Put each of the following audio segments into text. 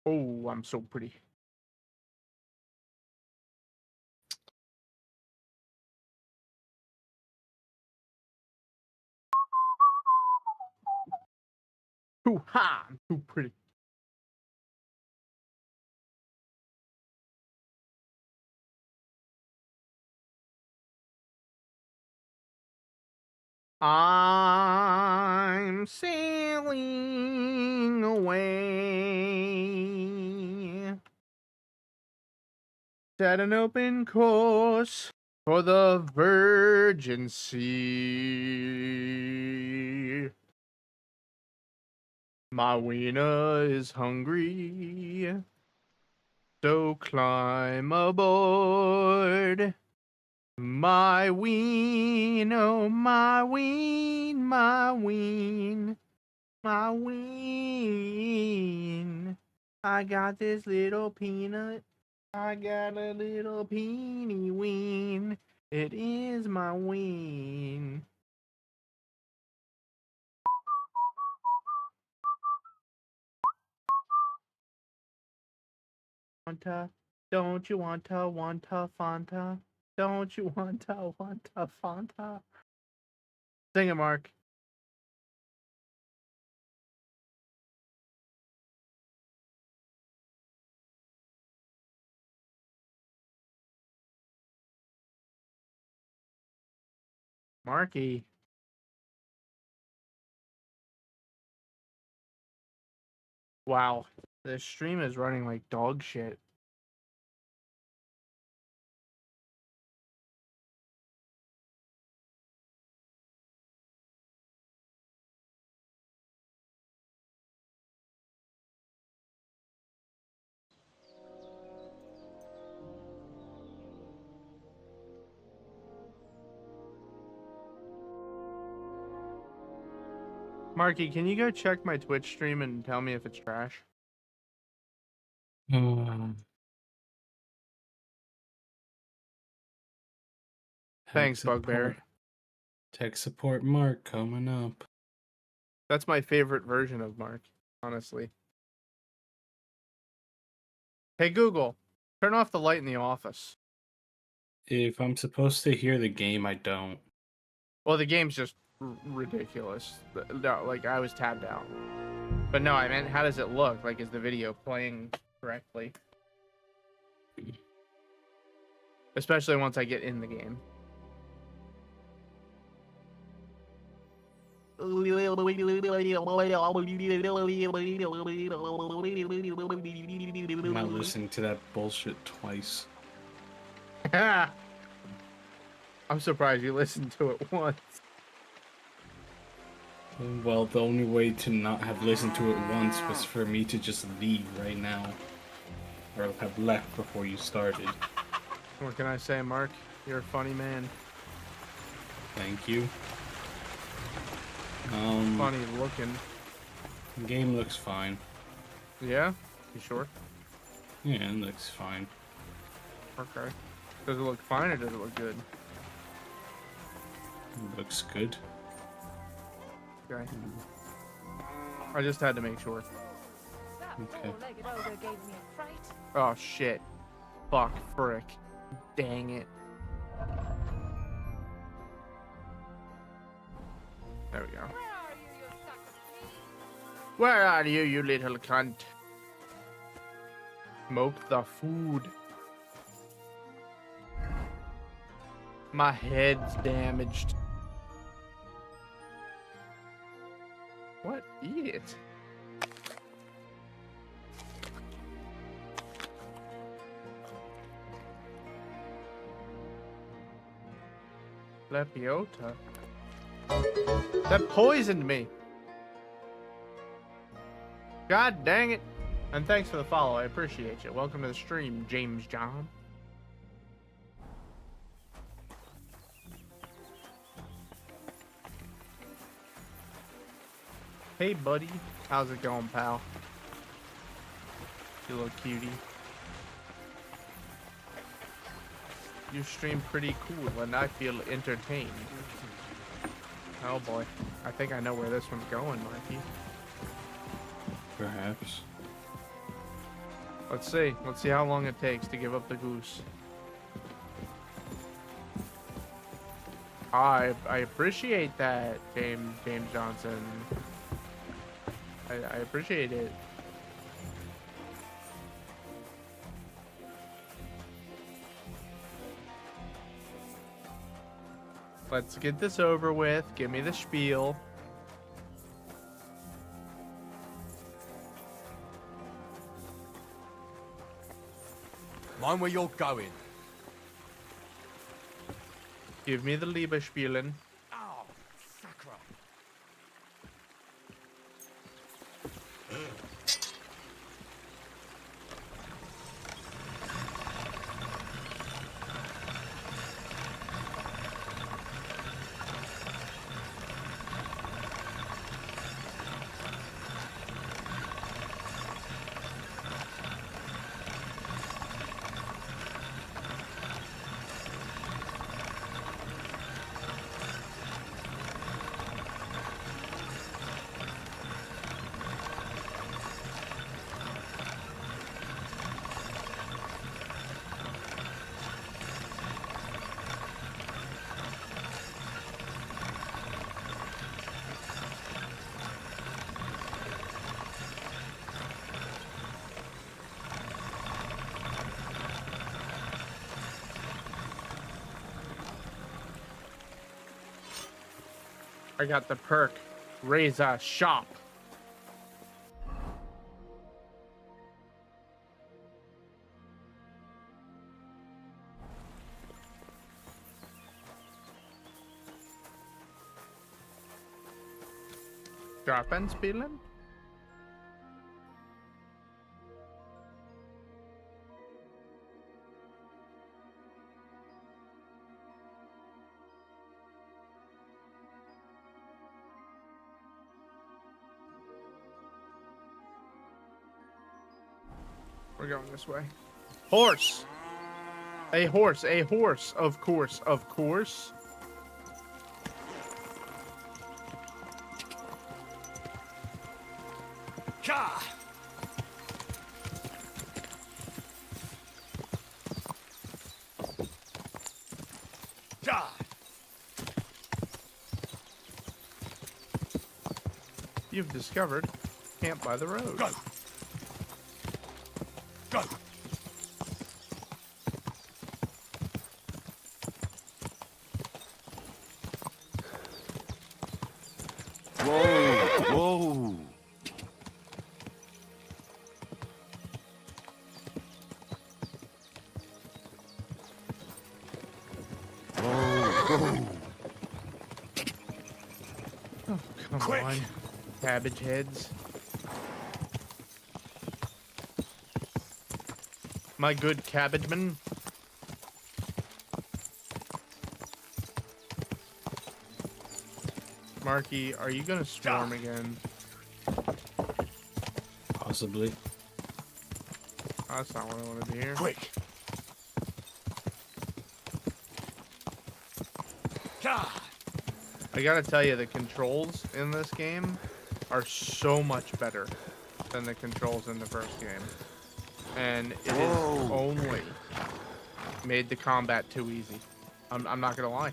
Oh, I'm so pretty. Too hot. I'm too pretty. I'm sailing away. Set an open course for the Virgin Sea. My wiener is hungry, so climb aboard. My ween, oh my ween, my ween, my ween. I got this little peanut. I got a little peeny ween. It is my ween. Wanta, don't you wanta Fanta? Don't you wanta Fanta? Sing it, Mark. Marky. Wow, this stream is running like dog shit. Marky, can you go check my Twitch stream and tell me if it's trash? Thanks, Bugbear. Tech support Mark coming up. That's my favorite version of Mark, honestly. Hey, Google, turn off the light in the office. If I'm supposed to hear the game, I don't. Well, the game's just ridiculous. No, like, I was tabbed out. But no, I meant, how does it look? Like, is the video playing correctly? Especially once I get in the game. I'm not listening to that bullshit twice. I'm surprised you listened to it once. Well, the only way to not have listened to it once was for me to just leave right now. Or have left before you started. What can I say, Mark? You're a funny man. Thank you. Funny looking. The game looks fine. Yeah? You sure? Yeah, it looks fine. Okay. Does it look fine or does it look good? It looks good. Okay. I just had to make sure. Okay. Oh shit. Fuck. Frick. Dang it. There we go. Where are you, you little cunt? Smoke the food. My head's damaged. What? Eat it. Lepiota. That poisoned me. God dang it. And thanks for the follow. I appreciate you. Welcome to the stream, James John. Hey, buddy. How's it going, pal? You little cutie. You stream pretty cool, and I feel entertained. Oh boy. I think I know where this one's going, Marky. Perhaps. Let's see. Let's see how long it takes to give up the goose. I appreciate that, James Johnson. I appreciate it. Let's get this over with. Give me the spiel. Mind where you're going. Give me the Liebespielen. Oh, sacre. I got the perk. Razor Shop. Spielen? We're going this way. Horse! A horse, of course, of course. Ka! Ja! You've discovered camp by the road. Go! Go! Whoa! Whoa! Whoa! Oh, come Quick. on. Cabbage heads. My good cabbageman. Marky, are you gonna swarm again? Possibly. Oh, that's not what I wanted to hear. Quick! Ka! I gotta tell you, the controls in this game are so much better than the controls in the first game. And it is only made the combat too easy. I'm not gonna lie.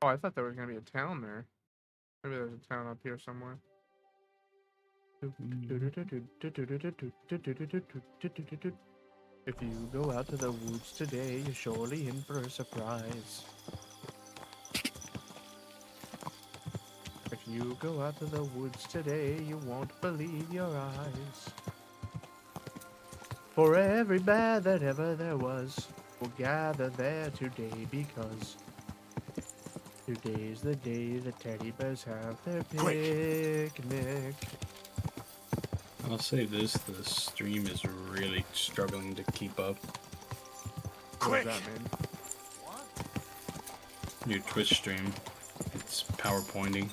Oh, I thought there was gonna be a town there. Maybe there's a town up here somewhere. If you go out to the woods today, you're surely in for a surprise. If you go out to the woods today, you won't believe your eyes. For every bear that ever there was will gather there today, because today's the day the teddy bears have their picnic. I'll say this, the stream is really struggling to keep up. What Quick! does that mean? Your Twitch stream, it's PowerPointing.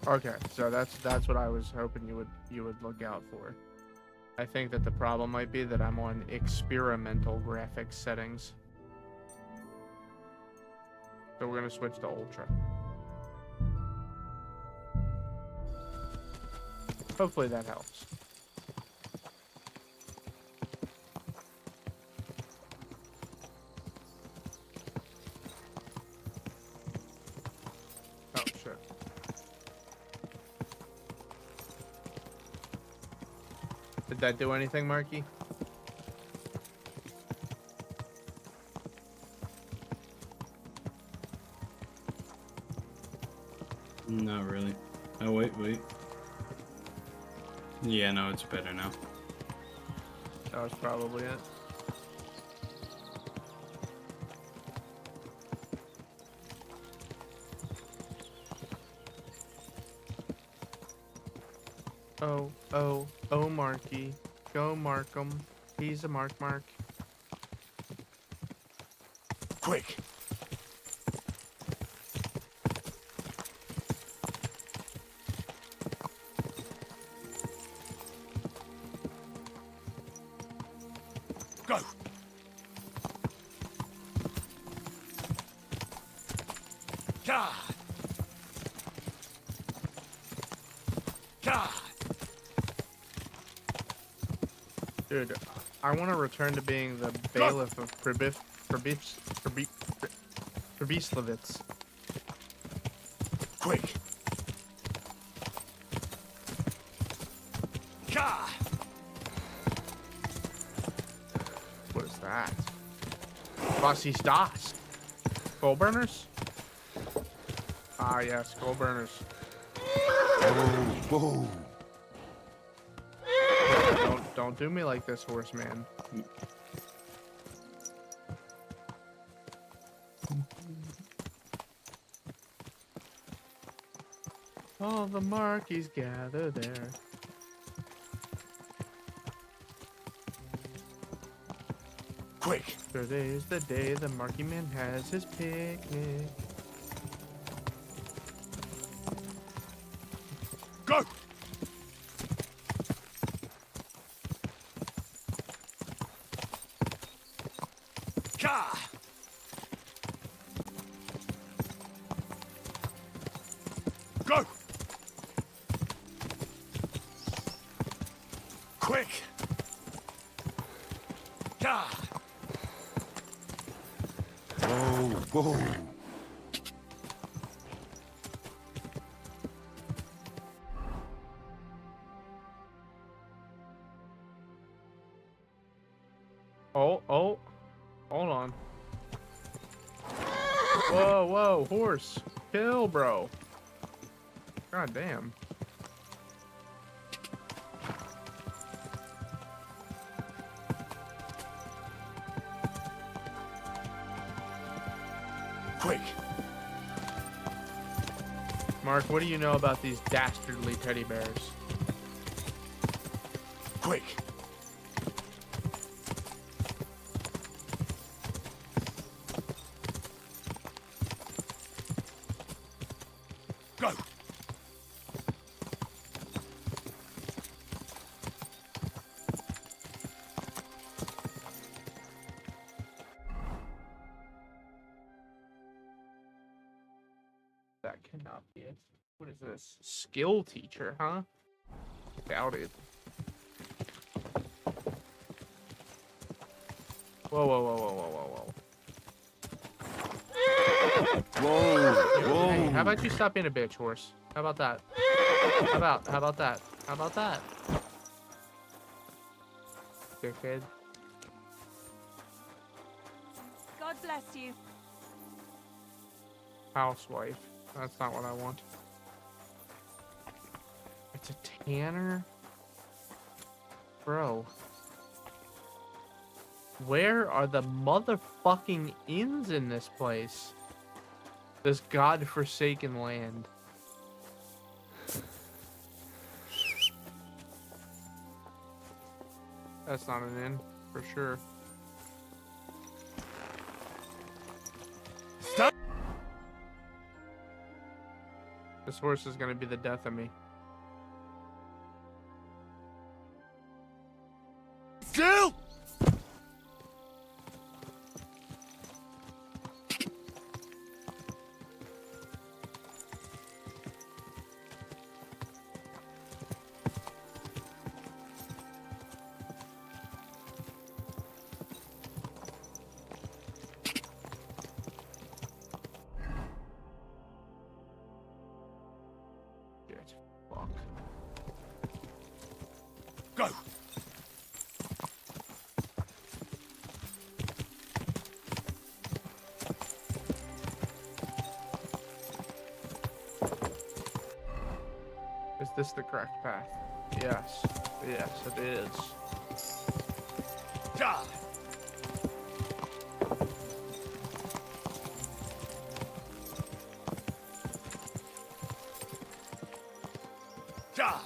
Okay, so that's what I was hoping you would look out for. I think that the problem might be that I'm on experimental graphics settings. So we're gonna switch to Ultra. Hopefully that helps. Oh, shit. Did that do anything, Marky? Not really. Oh, wait. Yeah, no, it's better now. That was probably it. Oh, Marky. Go mark him. He's a mark. Quick. Go. God. God. Dude, I want to return to being the bailiff of Pribyslavitz. Quick. God. What is that? Was ist das? Skull burners? Ah, yeah, skull burners. Whoa. Don't do me like this, horse man. All the Markies gather there. Quick. Today's the day the Marky Man has his picnic. Go. God. Go. Quick. God. Whoa. Oh, hold on. Whoa, horse. Kill, bro. God damn. Quick. Mark, what do you know about these dastardly teddy bears? Quick. Go. That cannot be it. What is this? Skill teacher, huh? Doubt it. Whoa. Hey, how about you stop being a bitch, horse? How about that? How about that? Dickhead. God bless you. Housewife. That's not what I want. It's a tanner? Bro. Where are the motherfucking inns in this place? This godforsaken land. That's not an inn, for sure. Stop. This horse is gonna be the death of me. still! Shit. Fuck. Go! Is this the correct path? Yes. Yes, it is. Die! Die!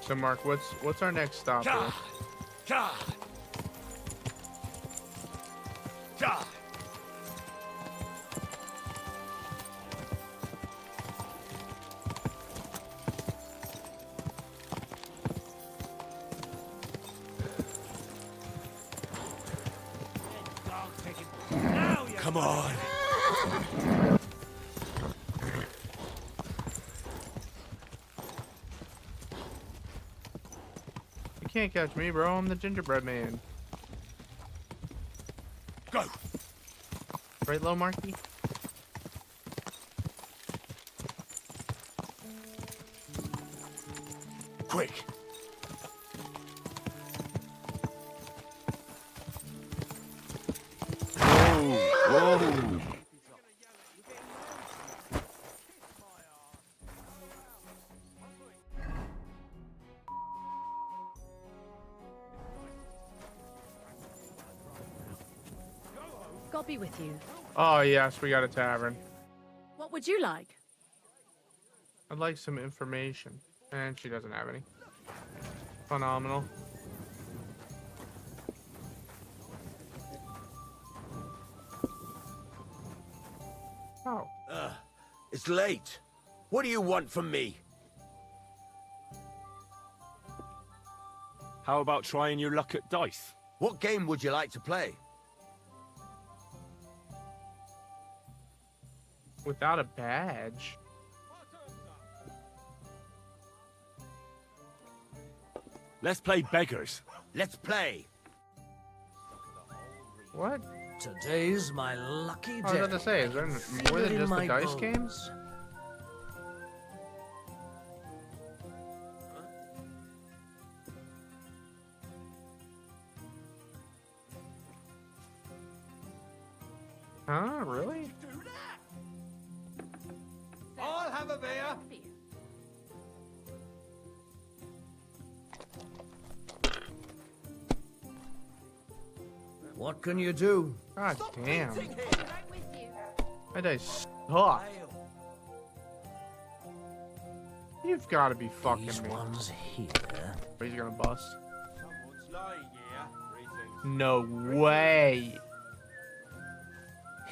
So Mark, what's our next stop Die! here? Die! Die! Come on! You can't catch me, bro. I'm the gingerbread man. Go! Right, low Marky? Quick! Whoa! Whoa! God be with you. Oh yes, we got a tavern. What would you like? I'd like some information. And she doesn't have any. Phenomenal. Oh. It's late. What do you want from me? How about trying your luck at dice? What game would you like to play? Without a badge. Let's play beggars. Let's play. What? Today's my lucky day. I was about to say, is there more than just the dice games? Huh? Really? I'll have a beer. What can you do? God damn. Right with you. That dice suck. You've got to be fucking These me. ones here. He's gonna bust. Someone's lying here. Greetings. No way.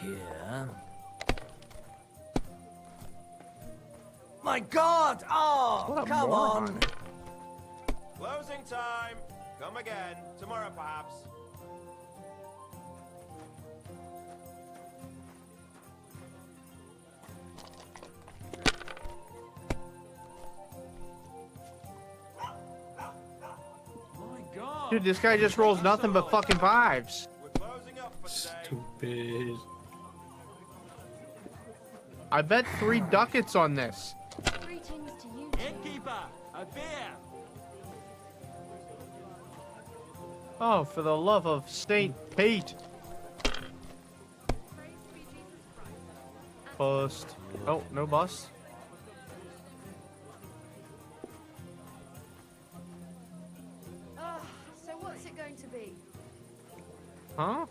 Here. My God! Oh, What a come moron. on! Closing time. Come again. Tomorrow, perhaps. Dude, this guy just rolls nothing but fucking fives. We're closing up for today. Stupid. I bet 3 ducats on this. Greetings to you. Innkeeper, a beer. Oh, for the love of Saint Pete. Praise be Jesus Christ. Bust. Oh, no bust. So what's it going to be? Huh?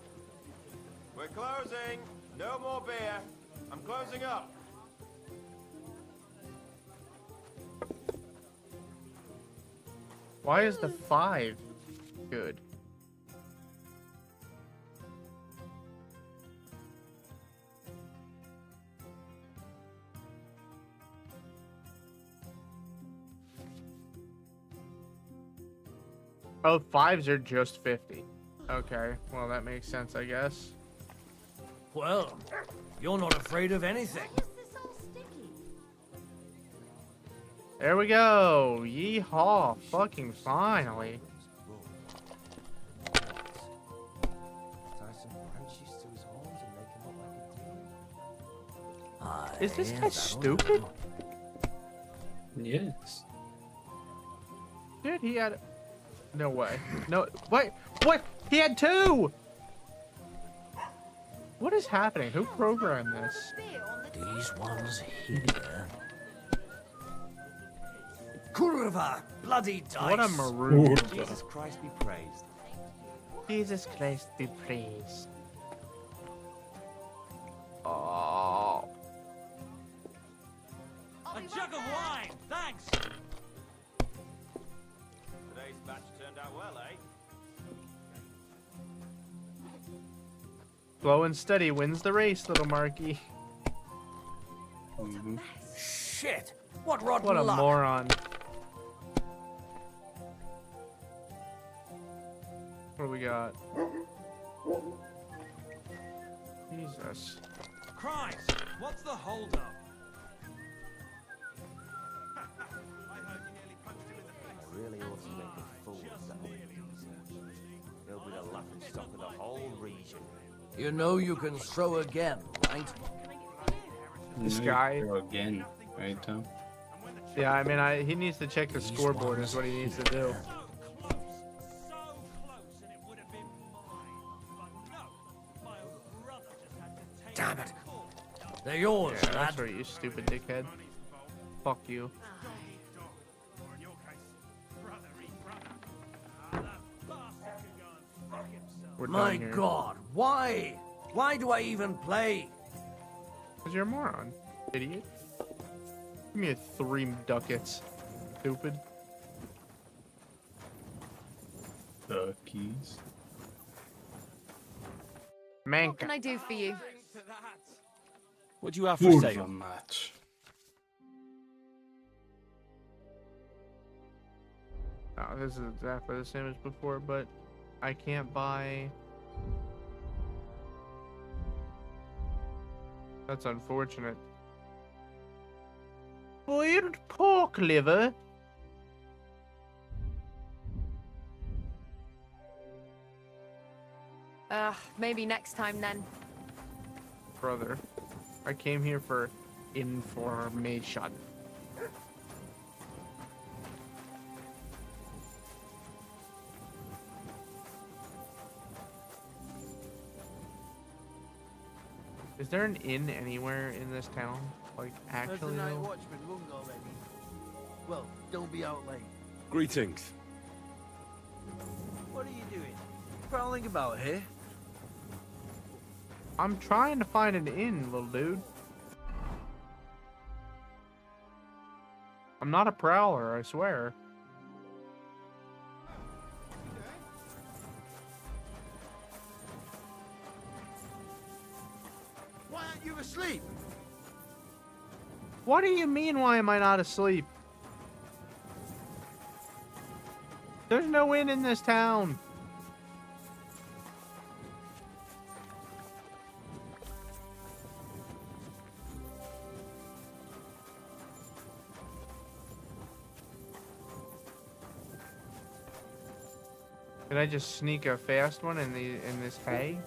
We're closing. No more beer. I'm closing up. Why is the 5 good? Oh, fives are just 50. Okay, well that makes sense, I guess. Well, you're not afraid of anything. Why is this all sticky? There we go. Yeehaw! Fucking finally. Tie some branches to his horns and make him look like a deer. Is this guy that'll stupid? do. Yes. Dude, he had. No way. No. Wait. What? He had two. What is happening? Who programmed this? Beer on the These ones here. Kurva, bloody dice. What a maroon. Jesus Christ be praised. Jesus Christ be praised. Oh. I'll A be jug right of back. wine, thanks. Today's batch turned out well, eh? Slow and steady wins the race, little Marky. Mhm. Shit! What rotten What a luck. moron. What do we got? Jesus. Christ, what's the hold up? I really ought to make a fool of that old geezer. He'll be the laughing stock of the whole region. You know you can throw again, right? This No, guy- you go again, right, Tom? Yeah, I mean, he needs to check the These scoreboard ones is what he needs to do. So close, and it would have been mine. But no, my own brother just had to take Damn it. it. They're yours, Yeah, lad. that's right, you stupid dickhead. Fuck you. We're My done here. God, why? Why do I even play? Because you're a moron, idiot. Give me 3 ducats, stupid. The keys. What Manka. can I do for you? What do you have for Kurva sale? match. Oh, this is exactly the same as before, but I can't buy. That's unfortunate. Boiled pork liver. Maybe next time then. Brother, I came here for information. Is there an inn anywhere in this town? Like, actually, though? watchman rung already. Well, don't be out late. Greetings. What are you doing? Prowling about here? I'm trying to find an inn, little dude. I'm not a prowler, I swear. Why aren't you asleep? What do you mean, why am I not asleep? There's no inn in this town. Can I just sneak a fast one in this hay?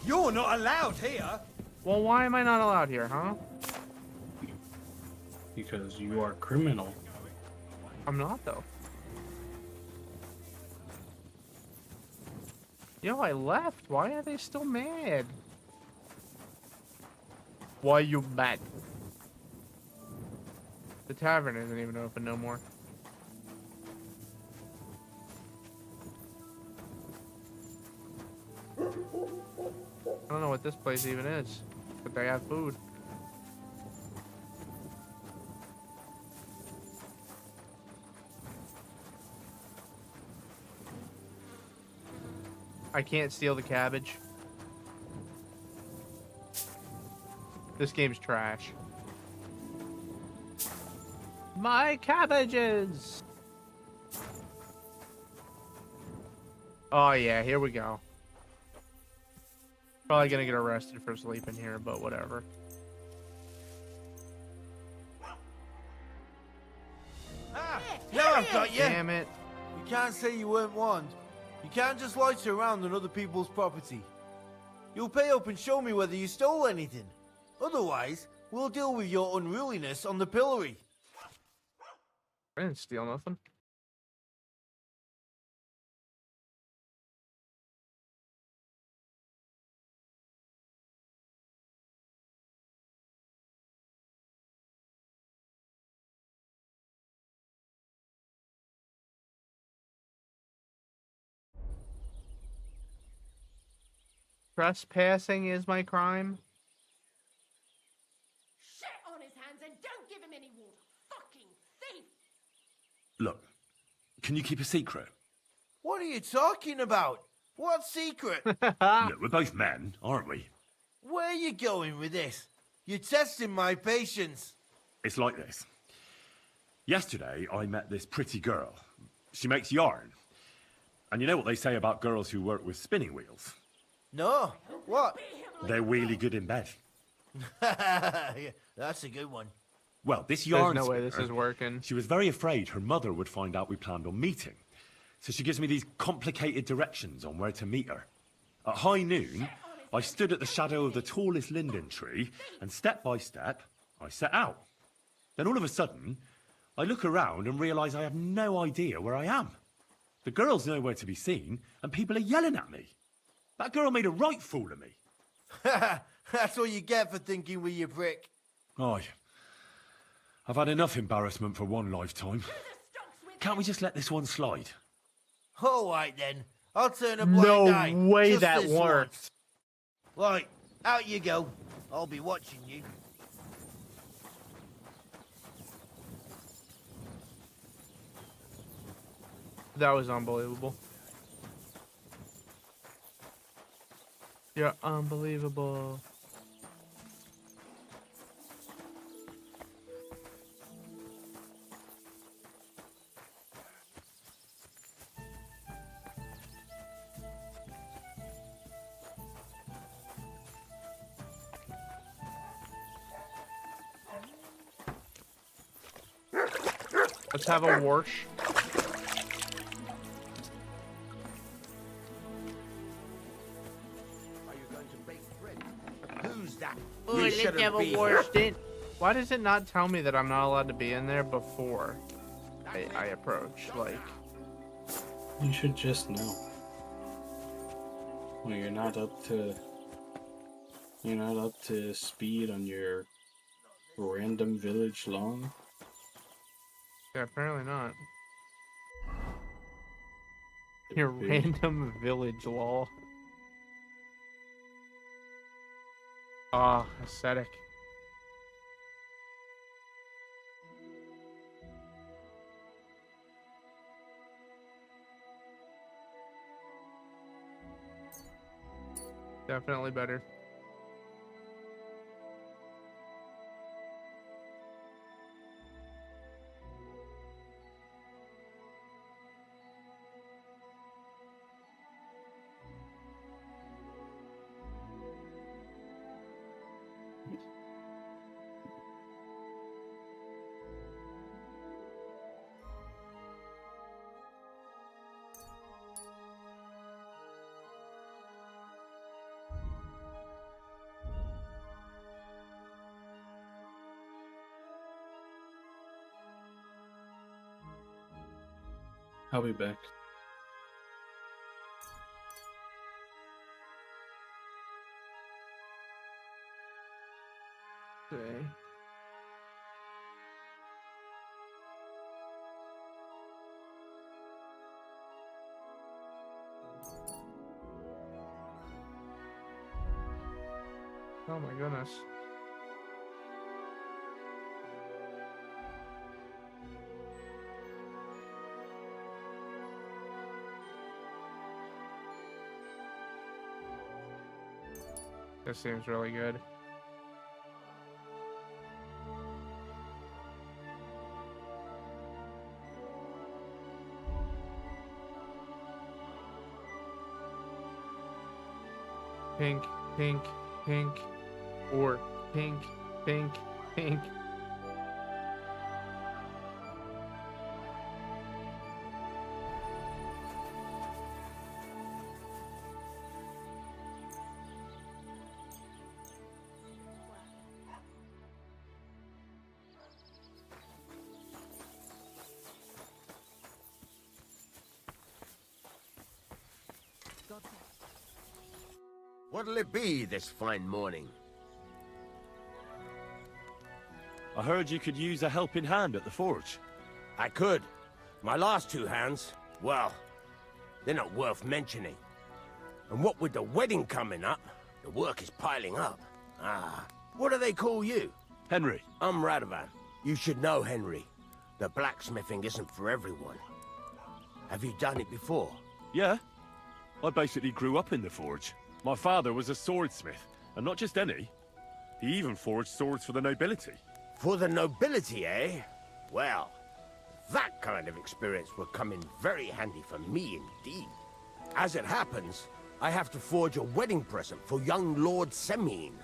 You're not allowed here! Well, why am I not allowed here, huh? Because you are criminal. I'm not, though. Yo, I left. Why are they still mad? Why you mad? The tavern isn't even open no more. I don't know what this place even is, but they have food. I can't steal the cabbage. This game's trash. My cabbages! Oh yeah, here we go. Probably gonna get arrested for sleeping here, but whatever. Ah, now I've got you. Damn it. You can't say you weren't warned. You can't just loiter around on other people's property. You'll pay up and show me whether you stole anything. Otherwise, we'll deal with your unruliness on the pillory. I didn't steal nothing. Trespassing is my crime. Shit on his hands and don't give him any water. Fucking thief! Look, can you keep a secret? What are you talking about? What secret? Look, we're both men, aren't we? Where are you going with this? You're testing my patience. It's like this. Yesterday, I met this pretty girl. She makes yarn. And you know what they say about girls who work with spinning wheels? No. What? They're really good in bed. Yeah, that's a good one. Well, this There's yarn no way this spinner, is working. she was very afraid her mother would find out we planned on meeting. So she gives me these complicated directions on where to meet her. At high noon, I stood at the shadow of the tallest linden tree, and step by step, I set out. Then all of a sudden, I look around and realise I have no idea where I am. The girl's nowhere to be seen, and people are yelling at me. That girl made a right fool of me. That's what you get for thinking with your prick. Aye. I've had enough embarrassment for one lifetime. Can't we just let this one slide? All right then. I'll turn a blind eye. No way just that this worked. once. Right, out you go. I'll be watching you. That was unbelievable. You're unbelievable. Let's have a wash. Are you going to bake bread? Who's that? Oh, let's have a wash then. Why does it not tell me that I'm not allowed to be in there before I approach? Like, You should just know. When you're not up to speed on your random village lawn. yeah, apparently not. Your Dude. random village law. Ah, aesthetic. Definitely better. I'll be back. Okay. Oh my goodness. This seems really good. Pink, pink, pink, or pink, pink, pink. What'll it be this fine morning? I heard you could use a helping hand at the forge. I could. My last two hands, well, they're not worth mentioning. And what with the wedding coming up, the work is piling up. What do they call you? Henry. I'm Radovan. You should know, Henry. The blacksmithing isn't for everyone. Have you done it before? Yeah. I basically grew up in the forge. My father was a swordsmith, and not just any. He even forged swords for the nobility. For the nobility, eh? Well, that kind of experience will come in very handy for me indeed. As it happens, I have to forge a wedding present for young Lord Semine.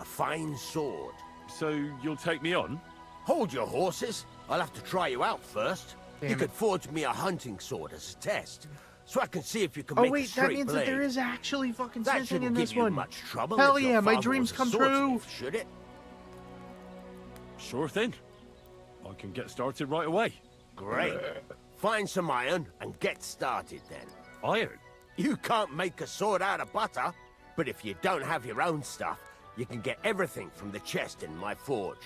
A fine sword. So you'll take me on? Hold your horses. I'll have to try you out first. Damn You it. could forge me a hunting sword as a test, so I can see if you can Oh make a wait, straight that means blade. that there is actually fucking That smithing shouldn't in give this you one. much trouble. Hell if your yeah, my father dreams was a come true. swordsmith, should it? Sure thing. I can get started right away. Great. Find some iron and get started then. Iron? You can't make a sword out of butter, but if you don't have your own stuff, you can get everything from the chest in my forge.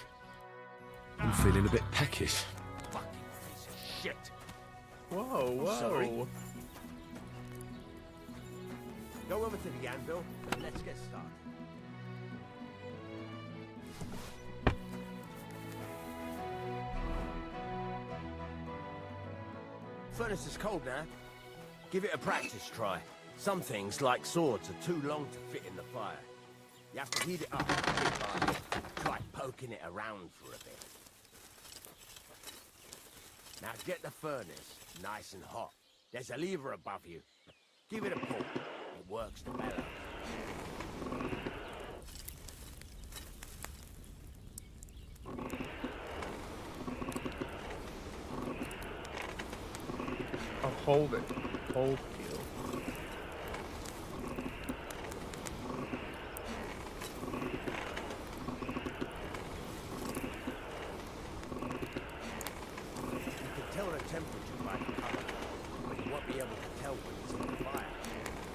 I'm feeling a bit peckish. Fucking piece of shit. Whoa, whoa. Sorry. Go over to the anvil and let's get started. Furnace is cold now. Give it a practice try. Some things, like swords, are too long to fit in the fire. You have to heat it up a bit hard. Try poking it around for a bit. Now get the furnace nice and hot. There's a lever above you. Give it a pull. It works the better. Oh, hold it. Hold you. You can tell the temperature by the color, but you won't be able to tell when it's in the fire.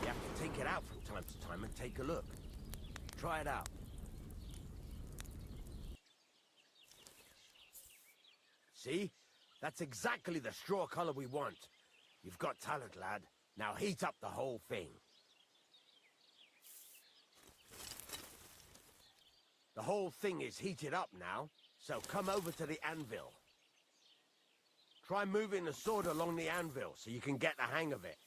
You have to take it out from time to time and take a look. Try it out. See? That's exactly the straw color we want. You've got talent, lad. Now heat up the whole thing. The whole thing is heated up now, so come over to the anvil. Try moving the sword along the anvil so you can get the hang of it.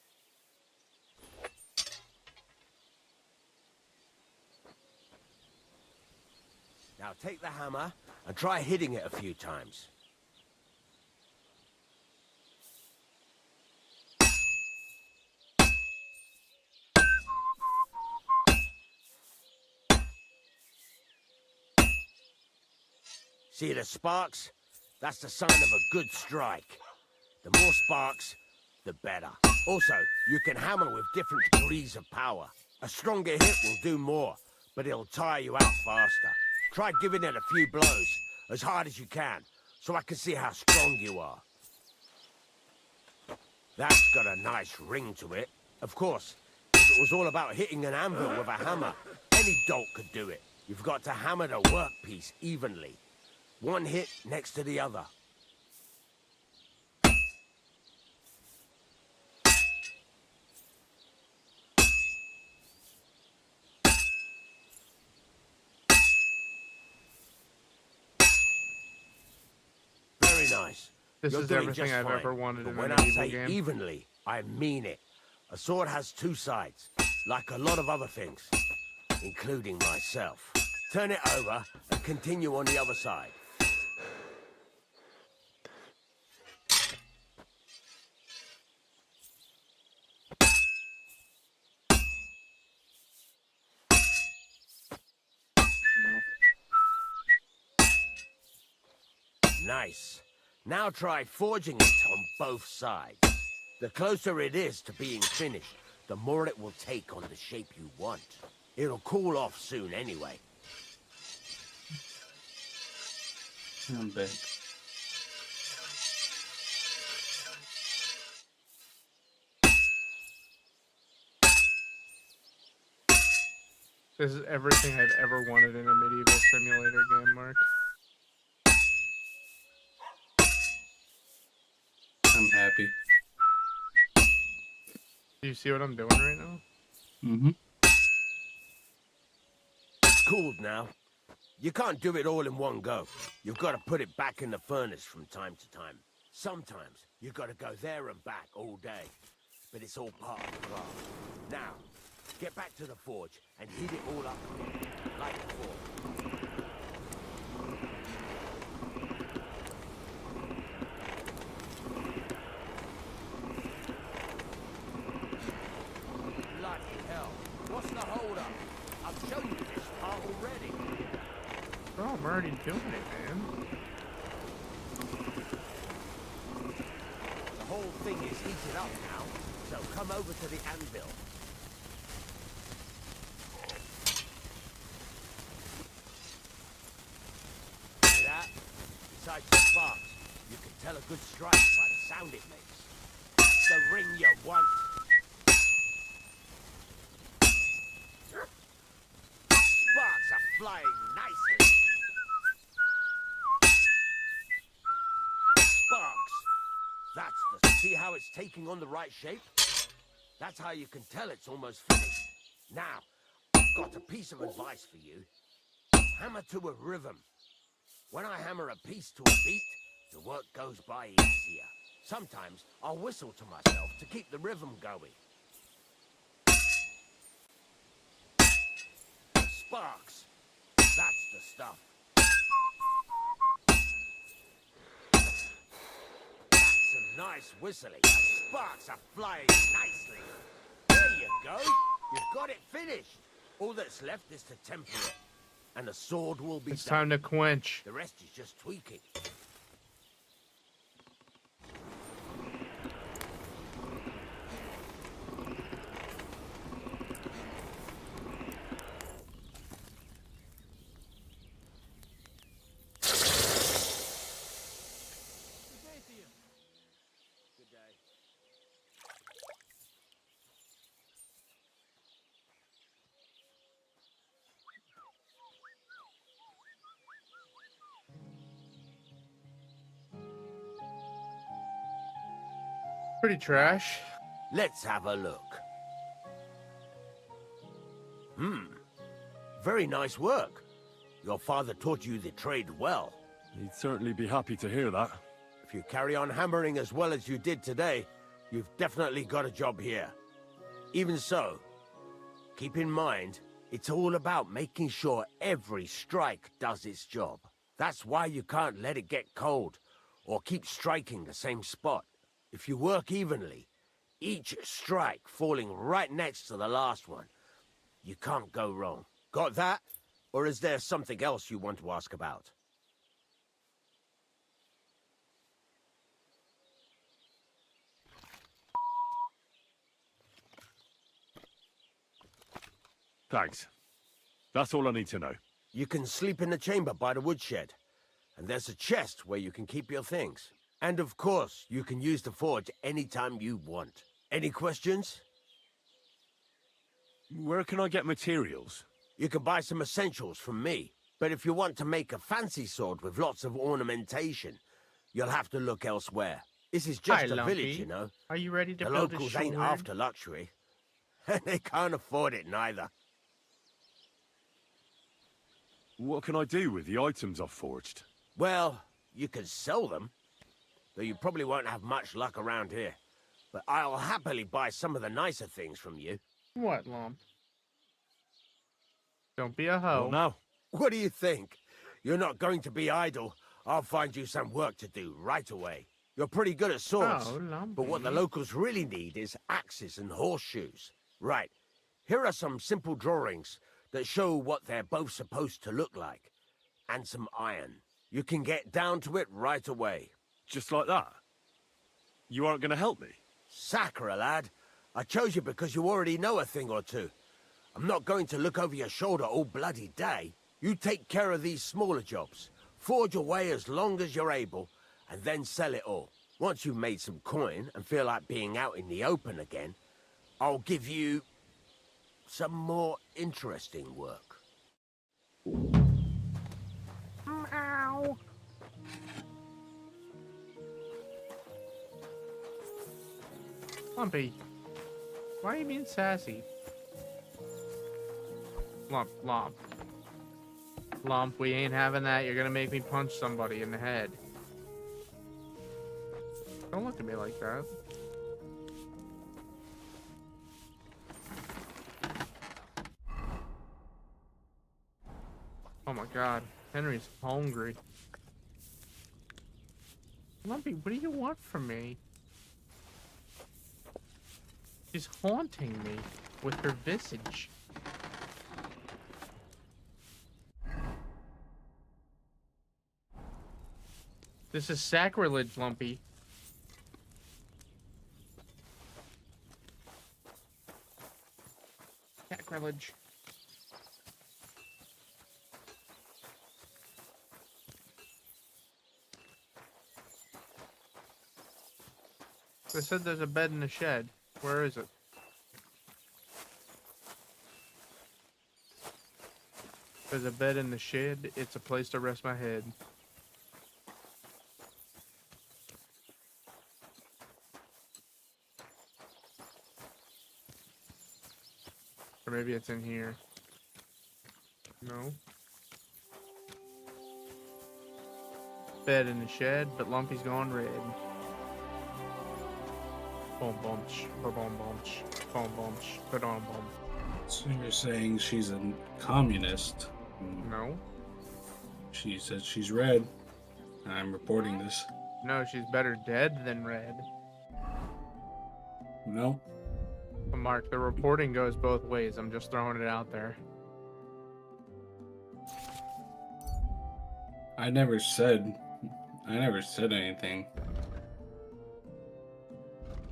Now take the hammer and try hitting it a few times. See the sparks? That's the sign of a good strike. The more sparks, the better. Also, you can hammer with different degrees of power. A stronger hit will do more, but it'll tire you out faster. Try giving it a few blows, as hard as you can, so I can see how strong you are. That's got a nice ring to it. Of course, if it was all about hitting an anvil with a hammer, any dolt could do it. You've got to hammer the workpiece evenly. One hit next to the other. Very nice. This You're is doing everything just I've fine. ever wanted But in when a I medieval say game. evenly, I mean it. A sword has two sides, like a lot of other things. including myself. Turn it over and continue on the other side. Nice. Now try forging it on both sides. The closer it is to being finished, the more it will take on the shape you want. It'll cool off soon anyway. I'm back. This is everything I've ever wanted in a medieval simulator game, Mark. I'm happy. Do you see what I'm doing right now? Mm-hmm. It's cooled now. You can't do it all in one go. You've got to put it back in the furnace from time to time. Sometimes you've got to go there and back all day. But it's all part of the craft. Now, get back to the forge and heat it all up like before. Bloody hell. What's the hold up? I've shown you this part already. Bro, I'm already doing it, man. The whole thing is heated up now, so come over to the anvil. See that? Besides the sparks, you can tell a good strike by the sound it makes. That's the ring you want. Sparks are flying nicely. Sparks. That's the... See how it's taking on the right shape? That's how you can tell it's almost finished. Now, I've got a piece of advice for you. Hammer to a rhythm. When I hammer a piece to a beat, the work goes by easier. Sometimes I'll whistle to myself to keep the rhythm going. Sparks. That's the stuff. That's some nice whistling. The sparks are flying nicely. There you go. You've got it finished. All that's left is to temper it. And the sword will be It's done. time to quench. The rest is just tweaking. Good day. Pretty trash. Let's have a look. Very nice work. Your father taught you the trade well. He'd certainly be happy to hear that. If you carry on hammering as well as you did today, you've definitely got a job here. Even so, keep in mind, it's all about making sure every strike does its job. That's why you can't let it get cold, or keep striking the same spot. If you work evenly, each strike falling right next to the last one, you can't go wrong. Got that? Or is there something else you want to ask about? Thanks. That's all I need to know. You can sleep in the chamber by the woodshed. And there's a chest where you can keep your things. And of course, you can use the forge anytime you want. Any questions? Where can I get materials? You can buy some essentials from me. But if you want to make a fancy sword with lots of ornamentation, you'll have to look elsewhere. This is just Hi, a Lumpy. village, you know. Are you ready to The build a locals sword? ain't after luxury. And they can't afford it neither. What can I do with the items I've forged? Well, you can sell them. Though you probably won't have much luck around here. But I'll happily buy some of the nicer things from you. What, Lump? Don't be a Well, hoe. no. What do you think? You're not going to be idle. I'll find you some work to do right away. You're pretty good at swords, Oh, but what the Lumpy. locals really need is axes and horseshoes. Right. Here are some simple drawings that show what they're both supposed to look like. And some iron. You can get down to it right away. Just like that? You aren't going to help me? Sacre, lad. I chose you because you already know a thing or two. I'm not going to look over your shoulder all bloody day. You take care of these smaller jobs. Forge away as long as you're able, and then sell it all. Once you've made some coin and feel like being out in the open again, I'll give you some more interesting work. Ow. Lumpy. Why are you being sassy? Lump. Lump, we ain't having that. You're gonna make me punch somebody in the head. Don't look at me like that. Oh my god. Henry's hungry. Lumpy, what do you want from me? She's haunting me with her visage. This is sacrilege, Lumpy. Sacrilege. They said there's a bed in the shed. Where is it? There's a bed in the shed. It's a place to rest my head. Or maybe it's in here. No. Bed in the shed, but Lumpy's gone red. Boom bunch, boom bunch, boom bunch, boom bum. So you're saying she's a communist? No. She says she's red. I'm reporting this. No, she's better dead than red. No. Mark, the reporting goes both ways. I'm just throwing it out there. I never said anything.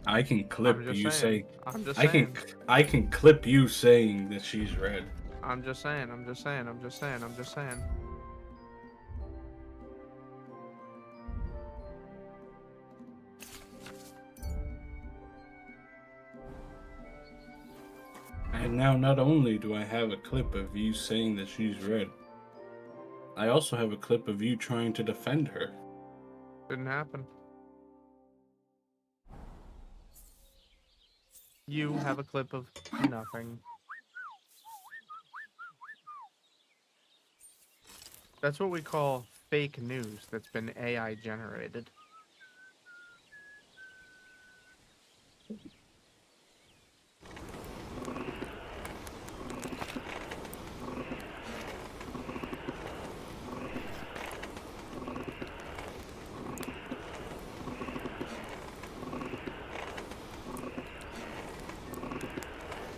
I can clip you saying. I'm just saying. I can clip you saying that she's red. I'm just saying. And now not only do I have a clip of you saying that she's red, I also have a clip of you trying to defend her. Didn't happen. You have a clip of nothing. That's what we call fake news that's been AI generated.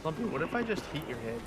Lumpy, what if I just heat your head?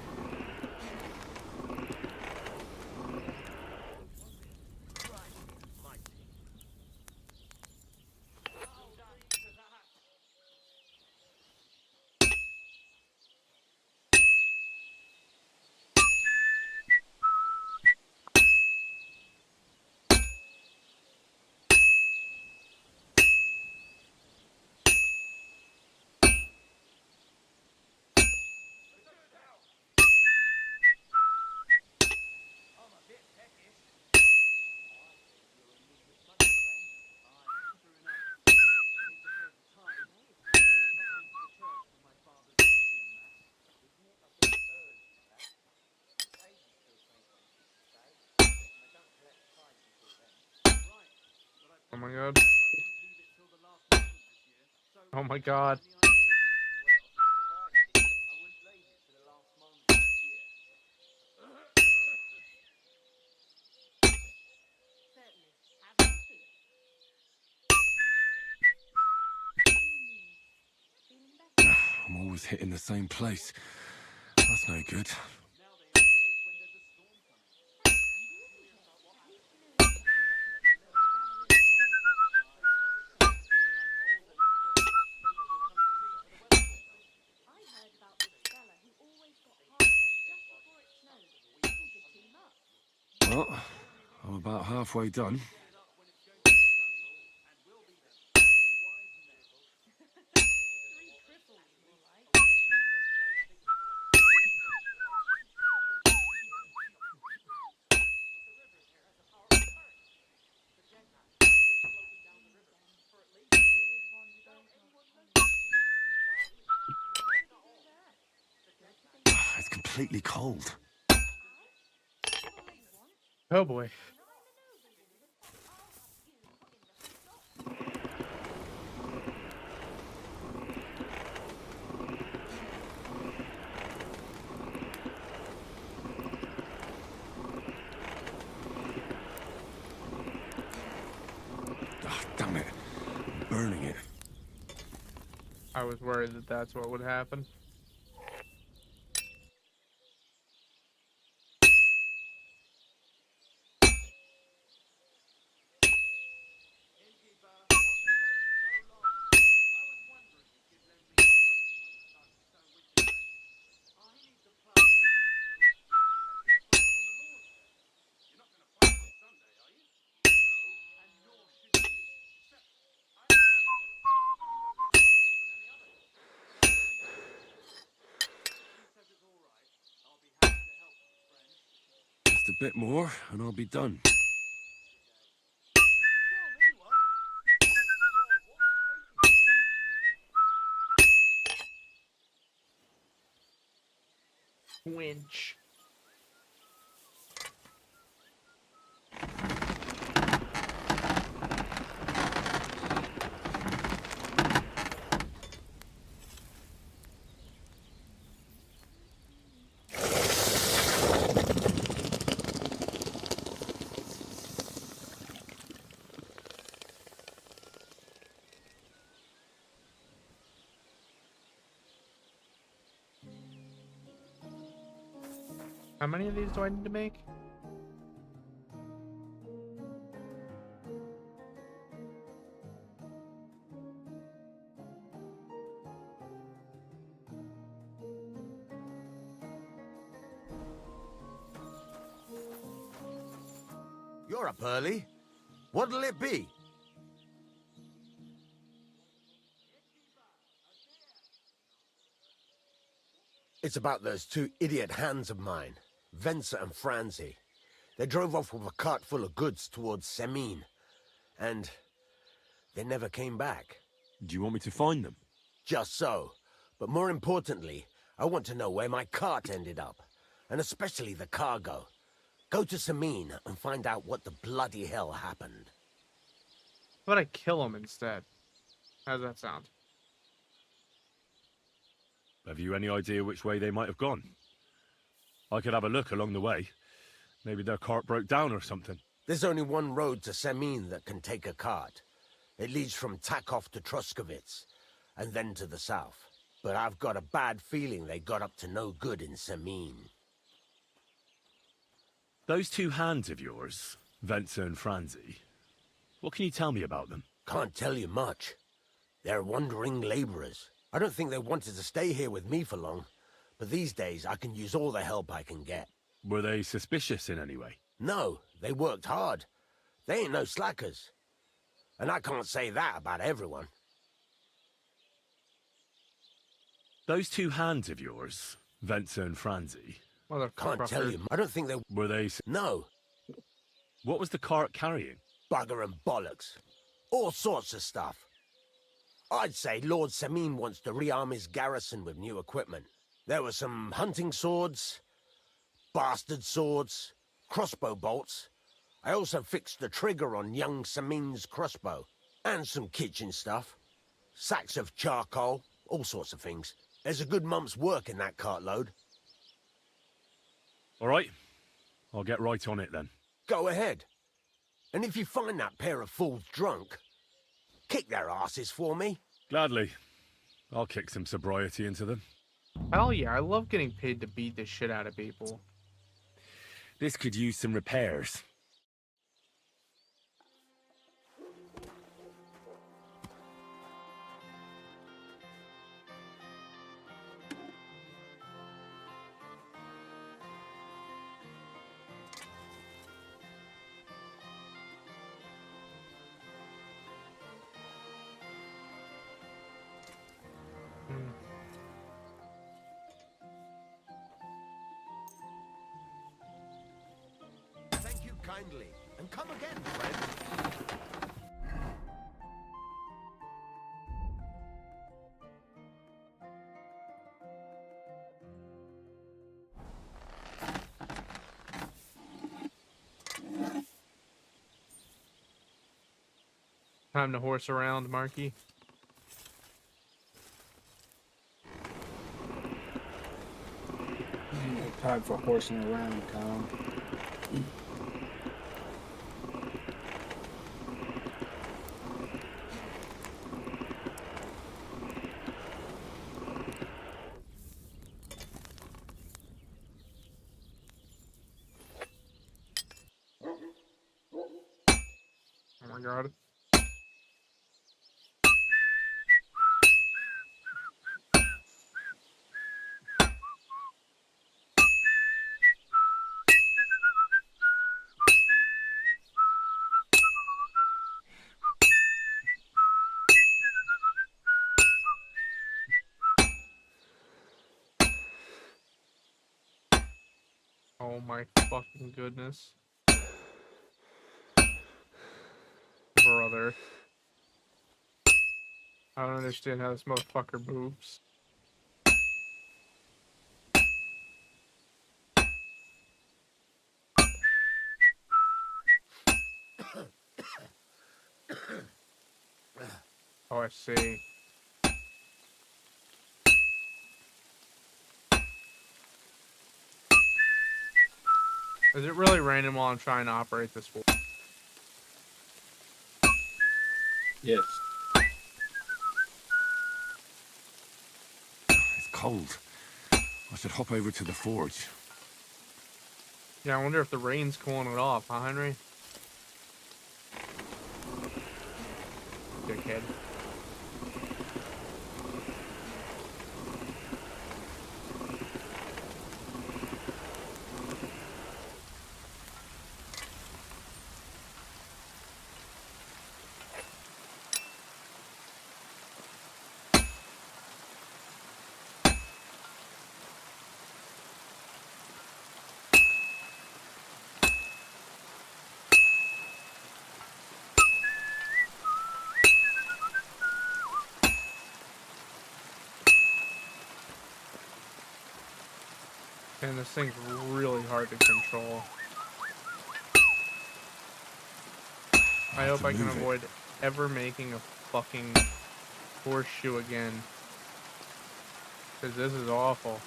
Oh my god. Oh my god. always hitting the same place. That's no good. Well, I'm about halfway done. It's completely cold. Oh boy. Oh, damn it. I'm burning it. I was worried that that's what would happen. Just a bit more, and I'll be done. Winch. How many of these do I need to make? You're up early. What'll it be? It's about those two idiot hands of mine, Venser and Franzi. They drove off with a cart full of goods towards Semin, and they never came back. Do you want me to find them? Just so. But more importantly, I want to know where my cart ended up, and especially the cargo. Go to Semin and find out what the bloody hell happened. How about I kill him instead? How does that sound? Have you any idea which way they might have gone? I could have a look along the way. Maybe their cart broke down or something. There's only one road to Semin that can take a cart. It leads from Takov to Troskovitz, and then to the south. But I've got a bad feeling they got up to no good in Semin. Those two hands of yours, Venser and Franzi, what can you tell me about them? Can't tell you much. They're wandering laborers. I don't think they wanted to stay here with me for long, but these days I can use all the help I can get. Were they suspicious in any way? No, they worked hard. They ain't no slackers. And I can't say that about everyone. Those two hands of yours, Venser and Franzi, Can't tell you. I don't think they... were they... No. What was the cart carrying? Bugger and bollocks. All sorts of stuff. I'd say Lord Semin wants to rearm his garrison with new equipment. There were some hunting swords, bastard swords, crossbow bolts. I also fixed the trigger on young Semin's crossbow. And some kitchen stuff. Sacks of charcoal, all sorts of things. There's a good month's work in that cartload. All right. I'll get right on it then. Go ahead. And if you find that pair of fools drunk, kick their asses for me. Gladly. I'll kick some sobriety into them. Hell yeah, I love getting paid to beat the shit out of people. This could use some repairs. Thank you kindly, and come again, friend. Time to horse around, Marky. No time for horsing around, Tom. Oh my god. Oh my fucking goodness. Brother. I don't understand how this motherfucker moves. Oh, I see. Is it really random while I'm trying to operate this wall? Yes. It's cold. I should hop over to the forge. Yeah, I wonder if the rain's cooling it off, huh, Henry? Dickhead. And this thing's really hard to control. I hope I can avoid ever making a fucking horseshoe again. Because this is awful.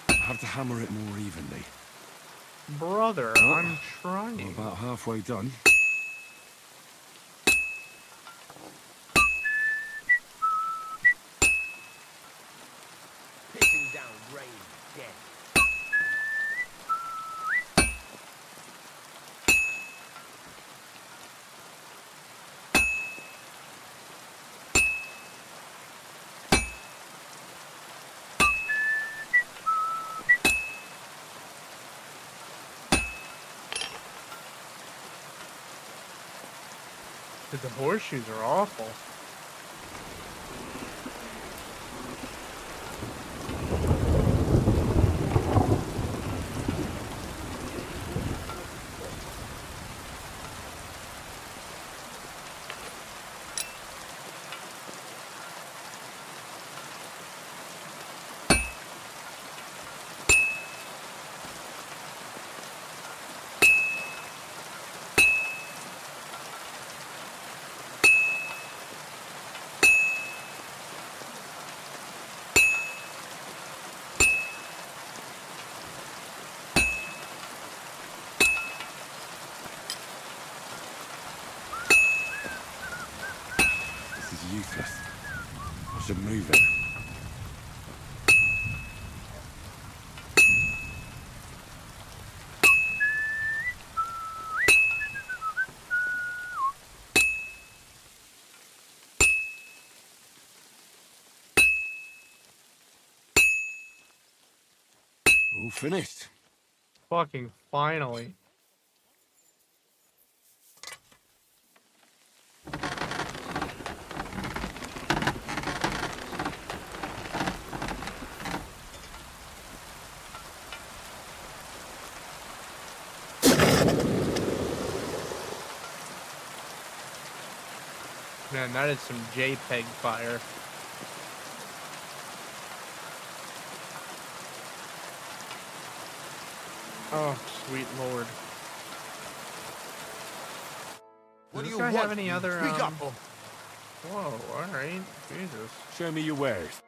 I have to hammer it more evenly. Brother, Oh, I'm trying. I'm about halfway done. Pissing down rain again. Dude, the horseshoes are awful. useless. I should move it. All finished. Fucking finally. Man, that is some JPEG fire. Oh, sweet lord. What Does do this you guy have want? any other, Speak up. Whoa, alright. Jesus. Show me your wares.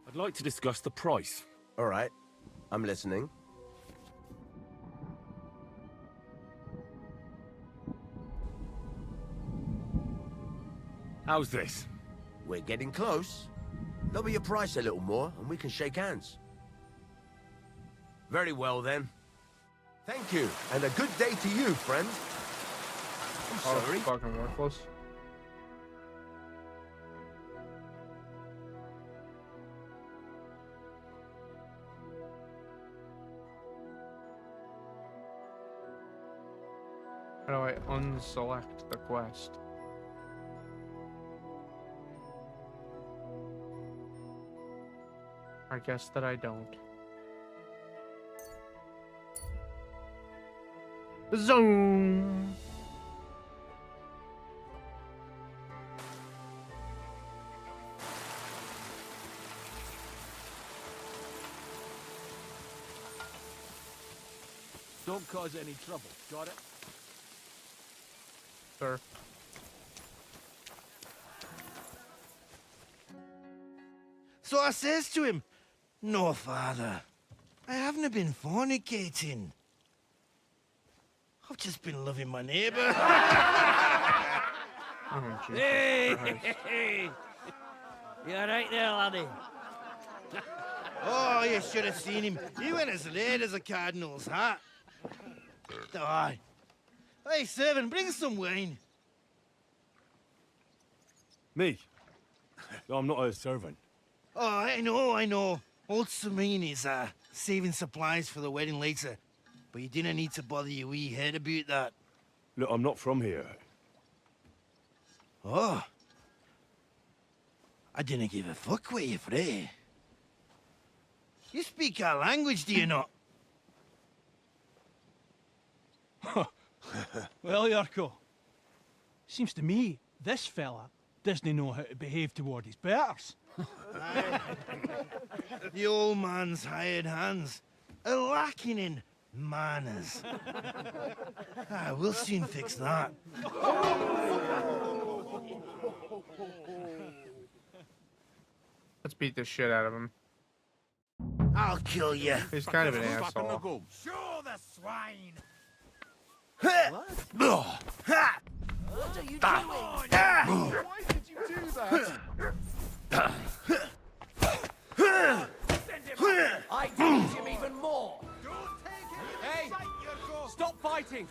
I'd like to discuss the price. All right, I'm listening. How's this? We're getting close. Lower your price a little more, and we can shake hands. Very well, then. Thank you, and a good day to you, friend. I'm Oh, sorry. fucking worthless. How do I unselect the quest? I guess that I don't. Zoom! Don't cause any trouble. Got it? Sir. So I says to him, "No, father, I haven't been fornicating. I've just been loving my neighbour." Oh, Jesus Hey! Christ. Hey! You alright there, laddie? Oh, you should have seen him. He went as late as a cardinal's hat. Aye. Hey, servant, bring some wine. Me? I'm not a servant. Oh, I know. Old Samine is saving supplies for the wedding later. But you didn't need to bother your wee head about that. Look, I'm not from here. Oh. I didn't give a fuck where you're from. You speak our language, do you not? Well, Yarko, seems to me this fella doesn't know how to behave toward his betters. The old man's hired hands are lacking in manners. We'll soon fix that. Let's beat the shit out of him. I'll kill you. He's kind of an asshole. Show the swine! What What are you doing? Why did you do that? I tease him even more. Hey! Stop fighting!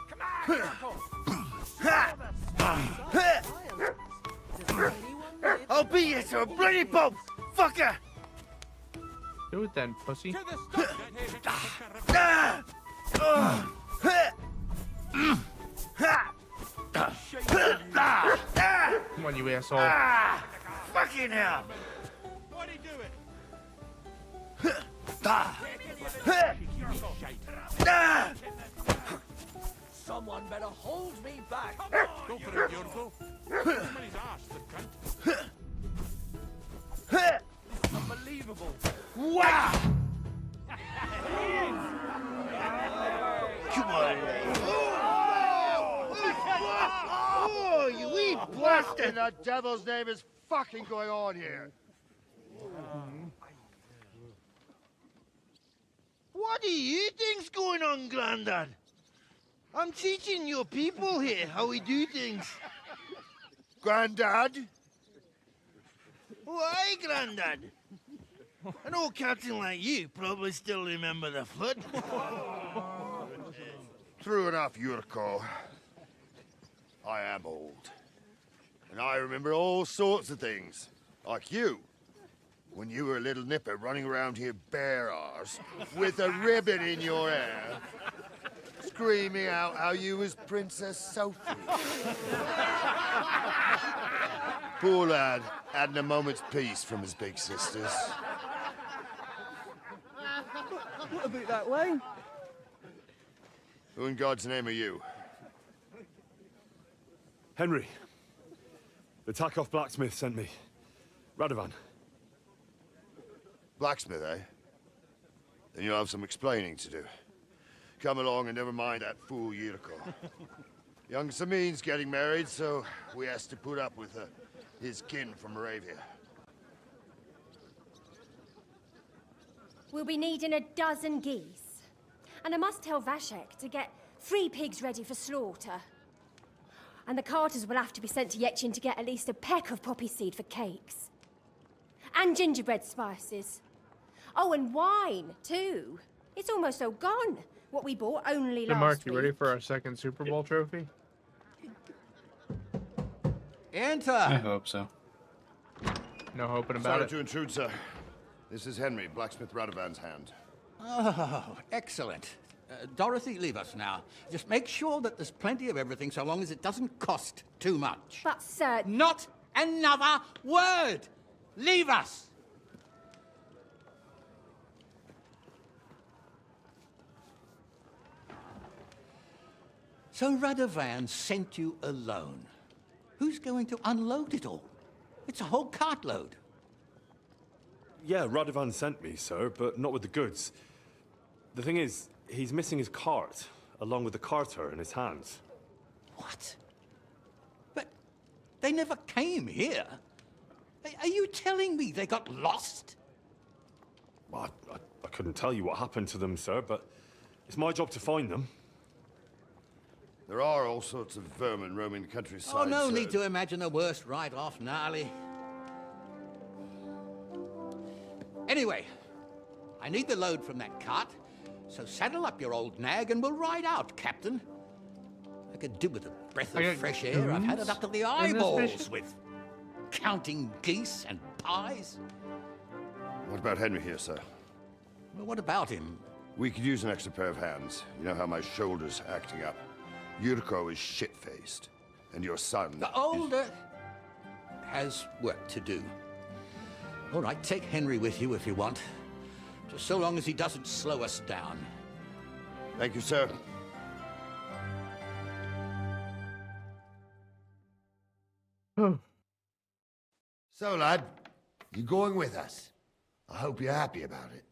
Come on, Yarko. Does anyone I'll beat you to a bloody pulp, fucker! Do it then, pussy. To the stop! Come on, you asshole. Fucking hell! Why'd he do it? Someone better hold me back. Go for it, Yurko. Him in his arse, the cunt. Unbelievable. Wow! Come on, oh, you wee What bastard! in the devil's name is fucking going on here? What do you think's going on, Grandad? I'm teaching your people here how we do things. Grandad? Why, Grandad? An old captain like you probably still remember the flood. True enough, Yurko. I am old. And I remember all sorts of things. Like you. When you were a little nipper running around here bare arse, with a ribbon in your hair, screaming out how you was Princess Sophie. Poor lad, hadn't a moment's peace from his big sisters. A bit that way. Who in God's name are you? Henry. The Takoff blacksmith sent me. Radovan. Blacksmith, eh? Then you'll have some explaining to do. Come along and never mind that fool Yurko. Young Samin's getting married, so we has to put up with his kin from Moravia. We'll be needing a dozen geese. And I must tell Vashek to get 3 pigs ready for slaughter. And the carters will have to be sent to Yechin to get at least a peck of poppy seed for cakes. And gingerbread spices. Oh, and wine, too. It's almost all gone. What we bought only Hey, last Mark, you week. ready for our second Super Bowl trophy? I Enter! hope so. No hoping about Sorry it. to intrude, sir. This is Henry, blacksmith Radovan's hand. Oh, excellent. Dorothy, leave us now. Just make sure that there's plenty of everything so long as it doesn't cost too much. But, sir... Not another word! Leave us! So Radovan sent you alone. Who's going to unload it all? It's a whole cartload. Yeah, Radovan sent me, sir, but not with the goods. The thing is, he's missing his cart, along with the carter in his hands. What? But they never came here. Are you telling me they got lost? Well, I couldn't tell you what happened to them, sir, but it's my job to find them. There are all sorts of vermin roaming the countryside. Oh, no sir. need to imagine the worst right off, gnarly. Anyway, I need the load from that cart, so saddle up your old nag and we'll ride out, Captain. I could do with a breath of fresh air. I've had it up to the eyeballs with counting geese and pies. What about Henry here, sir? Well, what about him? We could use an extra pair of hands. You know how my shoulder's acting up. Yurko is shit-faced, and your son The older has work to do. All right, take Henry with you if you want. Just so long as he doesn't slow us down. Thank you, sir. So, lad, you going with us? I hope you're happy about it.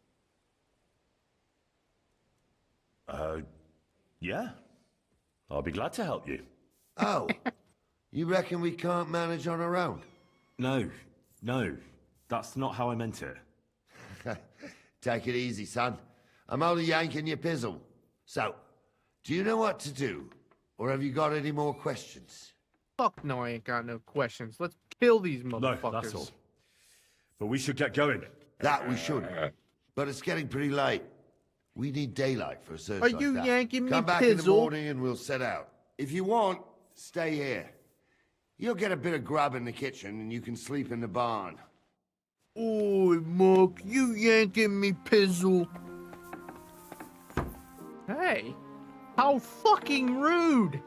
Yeah. I'll be glad to help you. Oh, you reckon we can't manage on our own? No, that's not how I meant it. Take it easy, son. I'm only yanking your pizzle. So, do you know what to do? Or have you got any more questions? Fuck no, I ain't got no questions. Let's kill these motherfuckers. No, that's all. But we should get going. That we should. But it's getting pretty late. We need daylight for a search Are like you yanking me Come back in the pizzle? morning and we'll set out. If you want, stay here. You'll get a bit of grub in the kitchen and you can sleep in the barn. Oi, Mark, you yanking me pizzle. Hey, how fucking rude!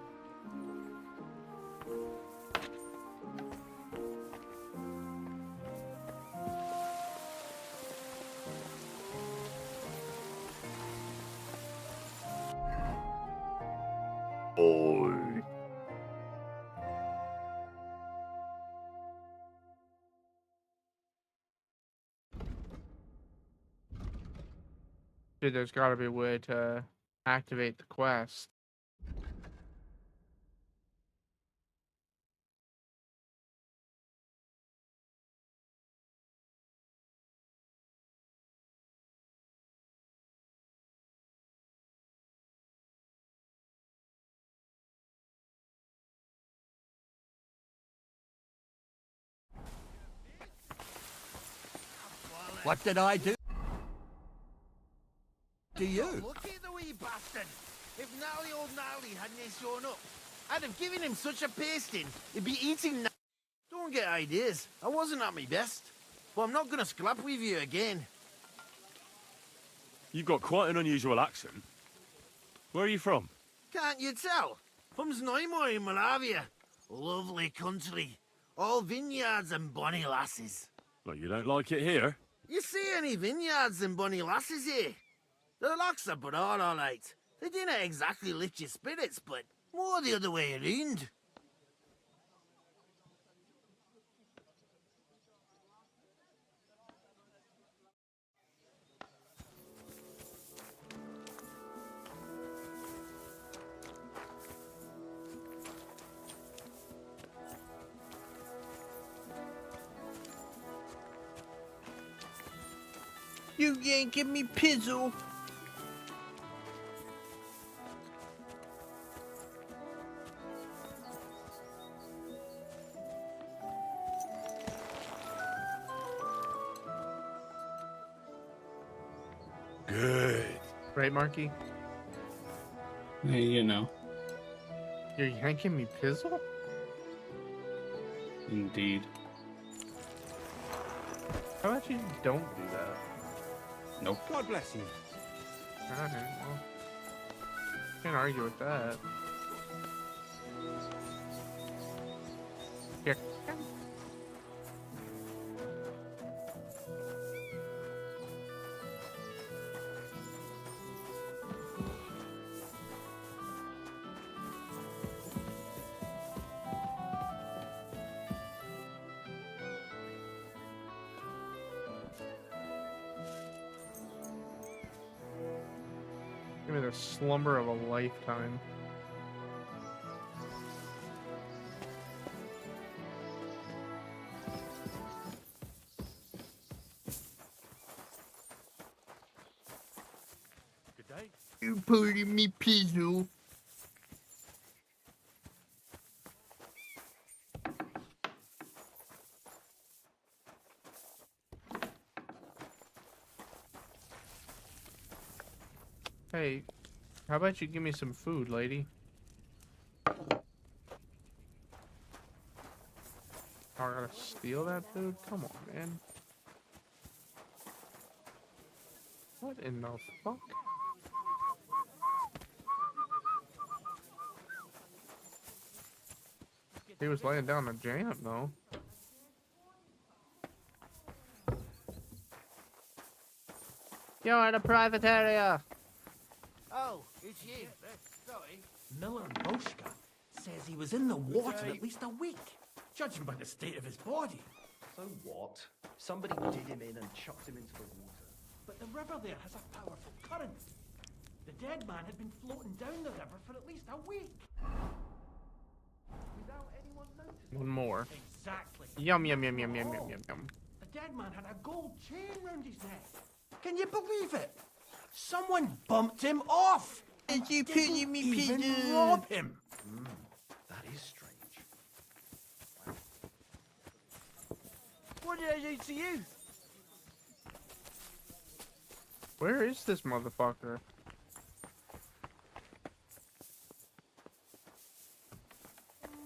Oi. Dude, there's gotta be a way to activate the quest. What did I do to you? Look at the wee bastard. If gnarly old Gnarly hadn't shown up, I'd have given him such a pasting, he'd be eating now. Don't get ideas. I wasn't at my best. But I'm not gonna scrap with you again. You've got quite an unusual accent. Where are you from? Can't you tell? From Znojmo in Moravia. Lovely country. All vineyards and bonny lasses. Well, you don't like it here? You see any vineyards and bonny lasses here? The locks are broad, all right. They didn't exactly lift your spirits, but more the other way around. You yanking me pizzle. Good. Right, Marky? Hey, you know, You're yanking me pizzle? indeed. How about you don't do that? Nope. God bless you. Alright, well. Can't argue with that. Here. Give me the slumber of a lifetime. Good day. You putting me pizzle. Hey, how about you give me some food, lady? Oh, I gotta steal that food? Come on, man. What in the fuck? He was laying down the jam, though. You're in a private area! Oh, it's you. Sorry. Miller Boschka says he was in the water at least a week, judging by the state of his body. So what? Somebody did him in and chucked him into the water. But the river there has a powerful current. The dead man had been floating down the river for at least a week. Without anyone noticing. One more. Exactly. Yum, yum, yum, yum, yum, yum, yum, yum. The dead man had a gold chain round his neck. Can you believe it? Someone bumped him off. Is you Didn't putting me even pizzle? rob him. That is strange. What did I do to you? Where is this motherfucker?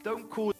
Don't call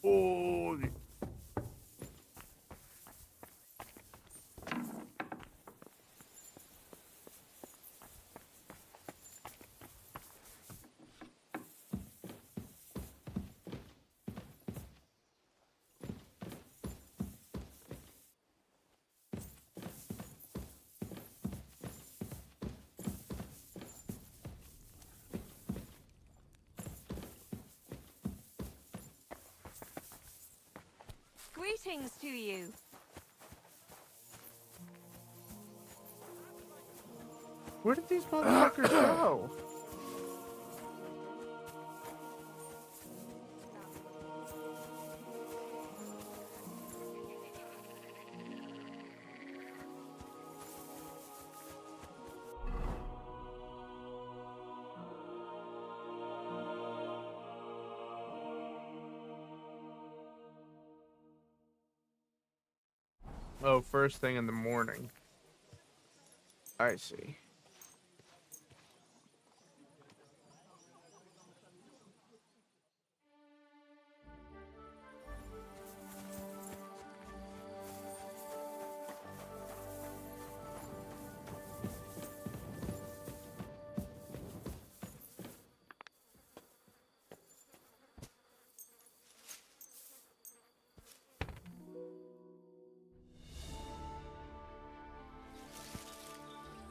Oh. Greetings to you. Where did these motherfuckers go? Oh, first thing in the morning. I see.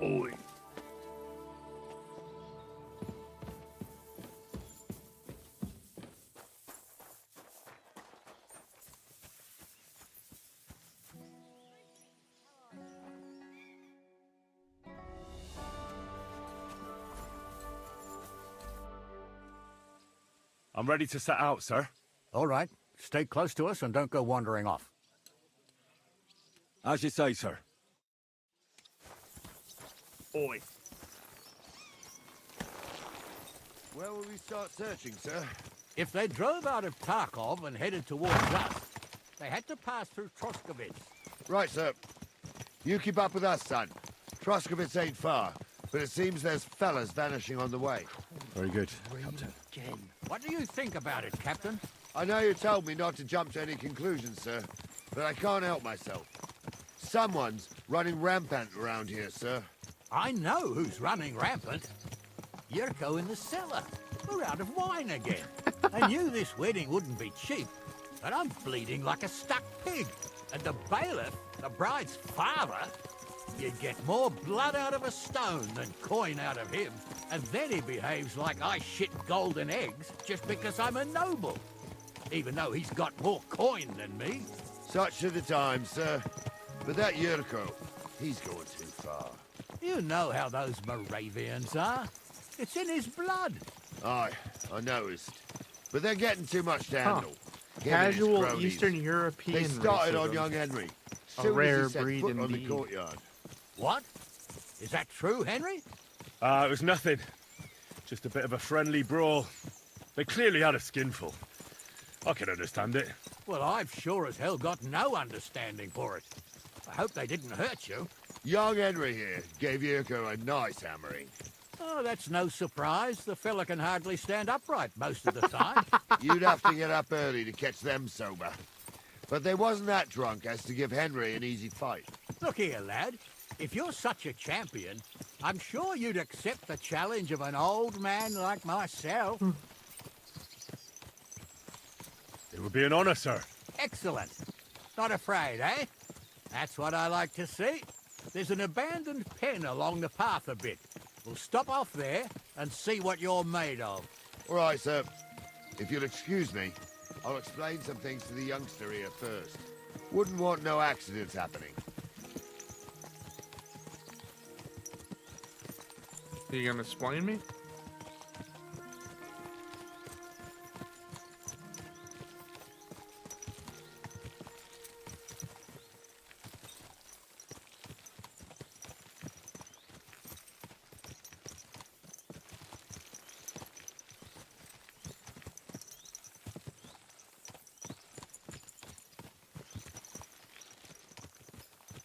Oi. I'm ready to set out, sir. All right. Stay close to us and don't go wandering off. As you say, sir. Oi. Where will we start searching, sir? If they drove out of Tarkov and headed towards us, they had to pass through Troskovitz. Right, sir. You keep up with us, son. Troskovitz ain't far, but it seems there's fellas vanishing on the way. Very good, Captain. What do you think about it, Captain? I know you told me not to jump to any conclusions, sir, but I can't help myself. Someone's running rampant around here, sir. I know who's running rampant. Yurko in the cellar. We're out of wine again. I knew this wedding wouldn't be cheap, but I'm bleeding like a stuck pig. And the bailiff, the bride's father, you'd get more blood out of a stone than coin out of him. And then he behaves like I shit golden eggs just because I'm a noble. Even though he's got more coin than me. Such are the times, sir. But that Yurko, he's going too far. You know how those Moravians are. It's in his blood. Aye, I noticed. But they're getting too much to handle. Him and his Casual cronies. Eastern European They started on racism. young Henry. A Soon as rare he set breed foot on the indeed. courtyard. What? Is that true, Henry? It was nothing. Just a bit of a friendly brawl. They clearly had a skinful. I can understand it. Well, I've sure as hell got no understanding for it. I hope they didn't hurt you. Young Henry here gave Yurko a nice hammering. Oh, that's no surprise. The fella can hardly stand upright most of the time. You'd have to get up early to catch them sober. But they wasn't that drunk as to give Henry an easy fight. Look here, lad. If you're such a champion, I'm sure you'd accept the challenge of an old man like myself. It would be an honor, sir. Excellent. Not afraid, eh? That's what I like to see. There's an abandoned pen along the path a bit. We'll stop off there and see what you're made of. All right, sir. If you'll excuse me, I'll explain some things to the youngster here first. Wouldn't want no accidents happening. Are you gonna explain me?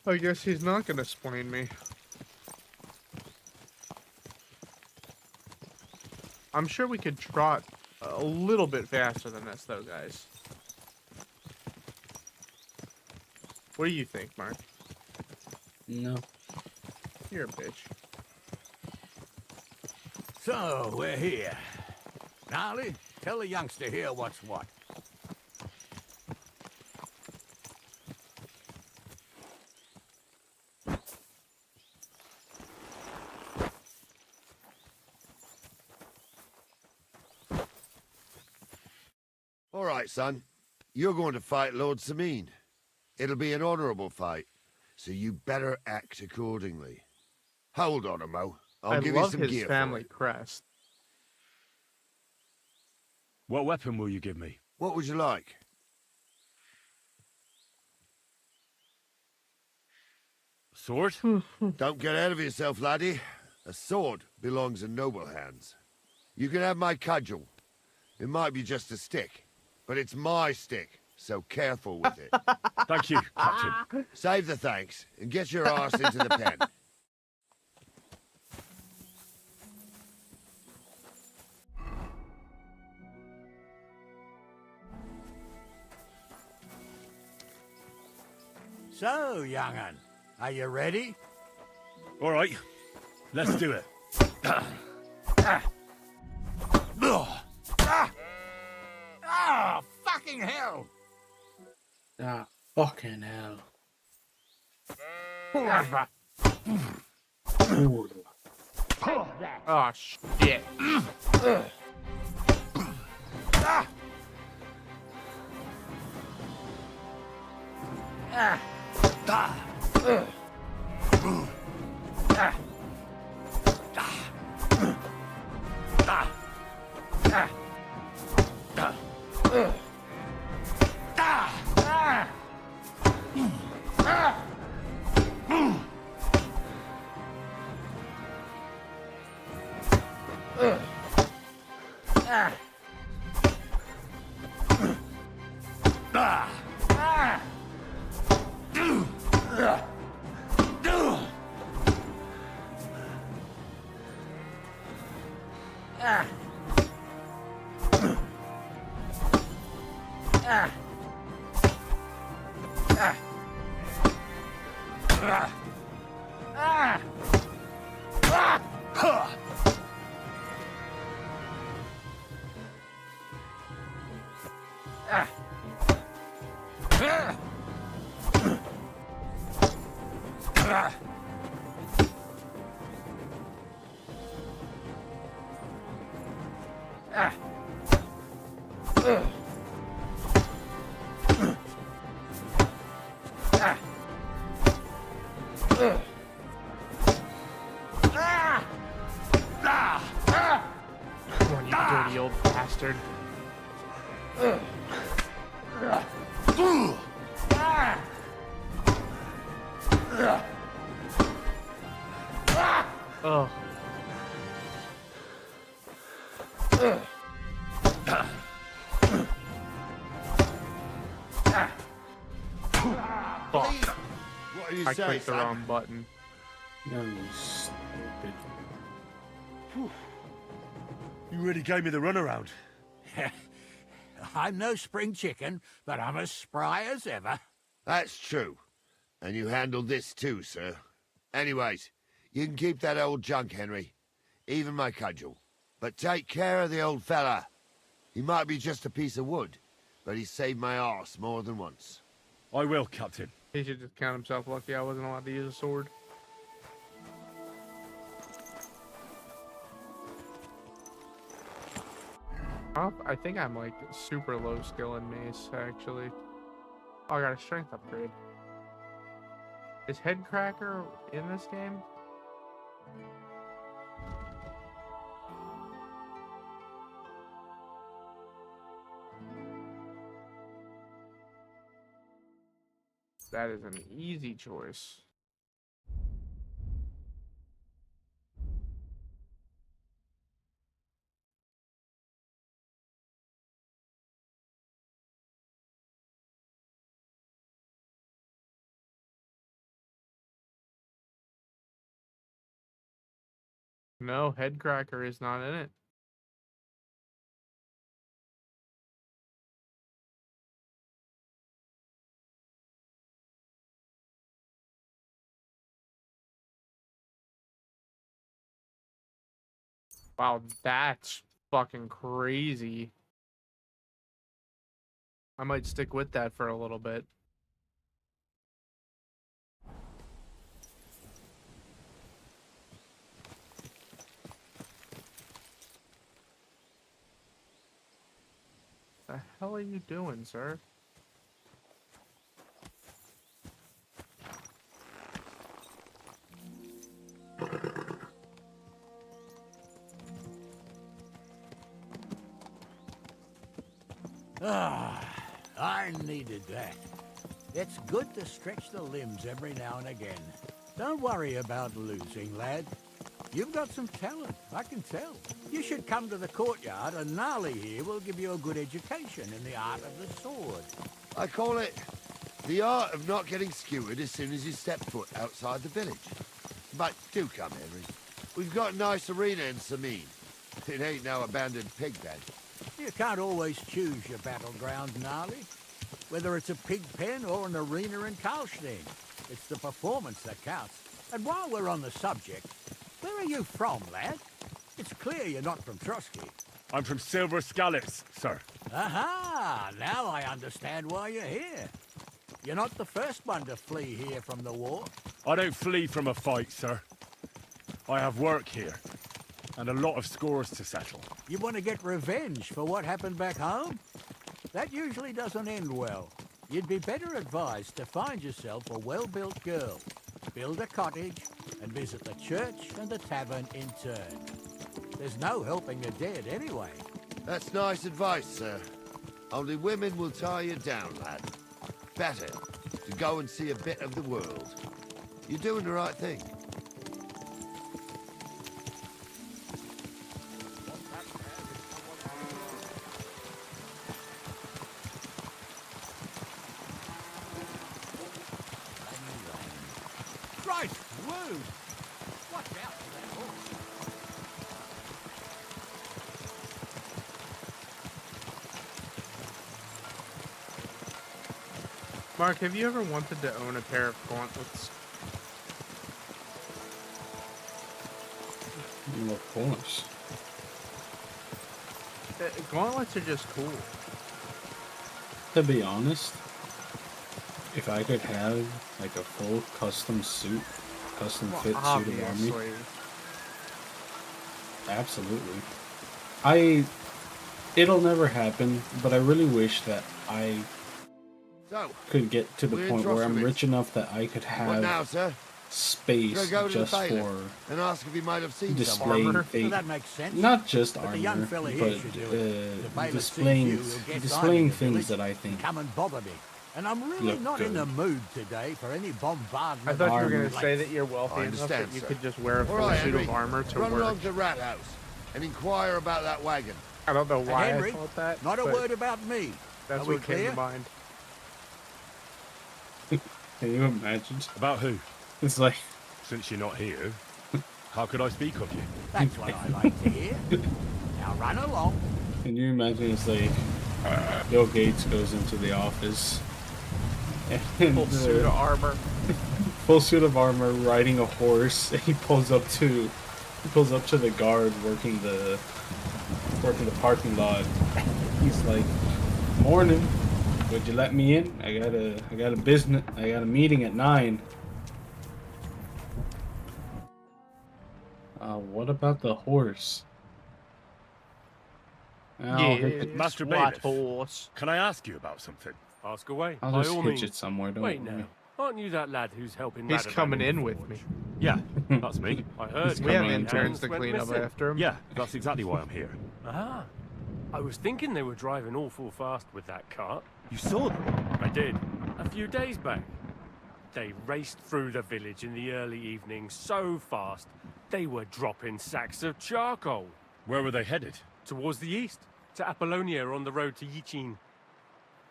I guess he's not gonna explain me. I'm sure we could trot a little bit faster than this, though, guys. What do you think, Mark? No. You're a bitch. So, we're here. Gnarly, tell the youngster here what's what. All right, son. You're going to fight Lord Sameen. It'll be an honorable fight, so you better act accordingly. Hold on, Mo. I'll give you love some his gear family for it. crest. What weapon will you give me? What would you like? Sword? Don't get ahead of yourself, laddie. A sword belongs in noble hands. You can have my cudgel. It might be just a stick, but it's my stick, so careful with it. Thank you, Captain. Save the thanks, and get your arse into the pen. So, young'un, are you ready? All right, let's do it. Ah, fucking hell! Ah, fucking hell. Oh, shit. Come on, you dirty old bastard. Oh. Fuck. What do you I say, clicked the son? wrong button. No, you stupid. You really gave me the runaround. I'm no spring chicken, but I'm as spry as ever. That's true. And you handled this too, sir. Anyways, you can keep that old junk, Henry. Even my cudgel. But take care of the old fella. He might be just a piece of wood, but he saved my arse more than once. I will, Captain. He should just count himself lucky I wasn't allowed to use a sword. I think I'm like super low skill in mace, actually. Oh, I got a strength upgrade. Is Headcracker in this game? That is an easy choice. No, Headcracker is not in it. Wow, that's fucking crazy. I might stick with that for a little bit. The hell are you doing, sir? Ah, I needed that. It's good to stretch the limbs every now and again. Don't worry about losing, lad. You've got some talent, I can tell. You should come to the courtyard and Gnarly here will give you a good education in the art of the sword. I call it the art of not getting skewered as soon as you step foot outside the village. But do come, Henry. We've got a nice arena in Samin. It ain't no abandoned pig pen. You can't always choose your battleground, Gnarly. Whether it's a pig pen or an arena in Karlstein, it's the performance that counts. And while we're on the subject, where are you from, lad? It's clear you're not from Trotsky. I'm from Silver Scallops, sir. Aha! Now I understand why you're here. You're not the first one to flee here from the war. I don't flee from a fight, sir. I have work here, and a lot of scores to settle. You want to get revenge for what happened back home? That usually doesn't end well. You'd be better advised to find yourself a well-built girl, build a cottage, and visit the church and the tavern in turn. There's no helping the dead anyway. That's nice advice, sir. Only women will tie you down, lad. Better to go and see a bit of the world. You're doing the right thing. Right, woo! Watch out for that horse. Mark, have you ever wanted to own a pair of gauntlets? Of course. Gauntlets are just cool. To be honest, if I could have like a full custom suit, custom fit suit of army, absolutely. It'll never happen, but I really wish that I could get to the point where I'm rich enough that I could have now, sir? space Go to just the bailiff for and ask if he might have seen displaying some things. That makes sense. Not just But the armor, young fella here should do it. The but bailiff displaying sees you, he'll get displaying behind the things village that I think come and bother me. And I'm really look not in good. the mood today for any bombardment. I thought you were going to like- say that you're wealthy I enough understand, that you sir. could just wear a All full right, suit Henry, of armor to run work. along to the rat house and inquire about that wagon. I don't know why Henry, I thought that. not a but word about me. That's Are we what came clear? to mind. Can you imagine? About who? It's like, Since you're not here, how could I speak of you? That's what I like to hear. Now run along. can you imagine? It's like Bill Gates goes into the office, and Full suit of armor. full suit of armor, riding a horse. And he pulls up to the guard working the parking lot. He's like, "Morning, would you let me in? I got a meeting at 9. What about the horse? I'll hitch it- Master SWAT Bailiff, horse. can I ask you about something? Ask away. I'll by just all hitch means. it somewhere. Don't Wait worry. now. Aren't you that lad who's helping He's Radaman coming the in with forge? me. Yeah, that's me. I heard. We have coming in. interns to Hands went clean up missing. after him. Yeah, that's exactly why I'm here. Ah. I was thinking they were driving awful fast with that cart. You saw them? I did. A few days back. They raced through the village in the early evening so fast, they were dropping sacks of charcoal. Where were they headed? Towards the east, to Apollonia on the road to Yichin.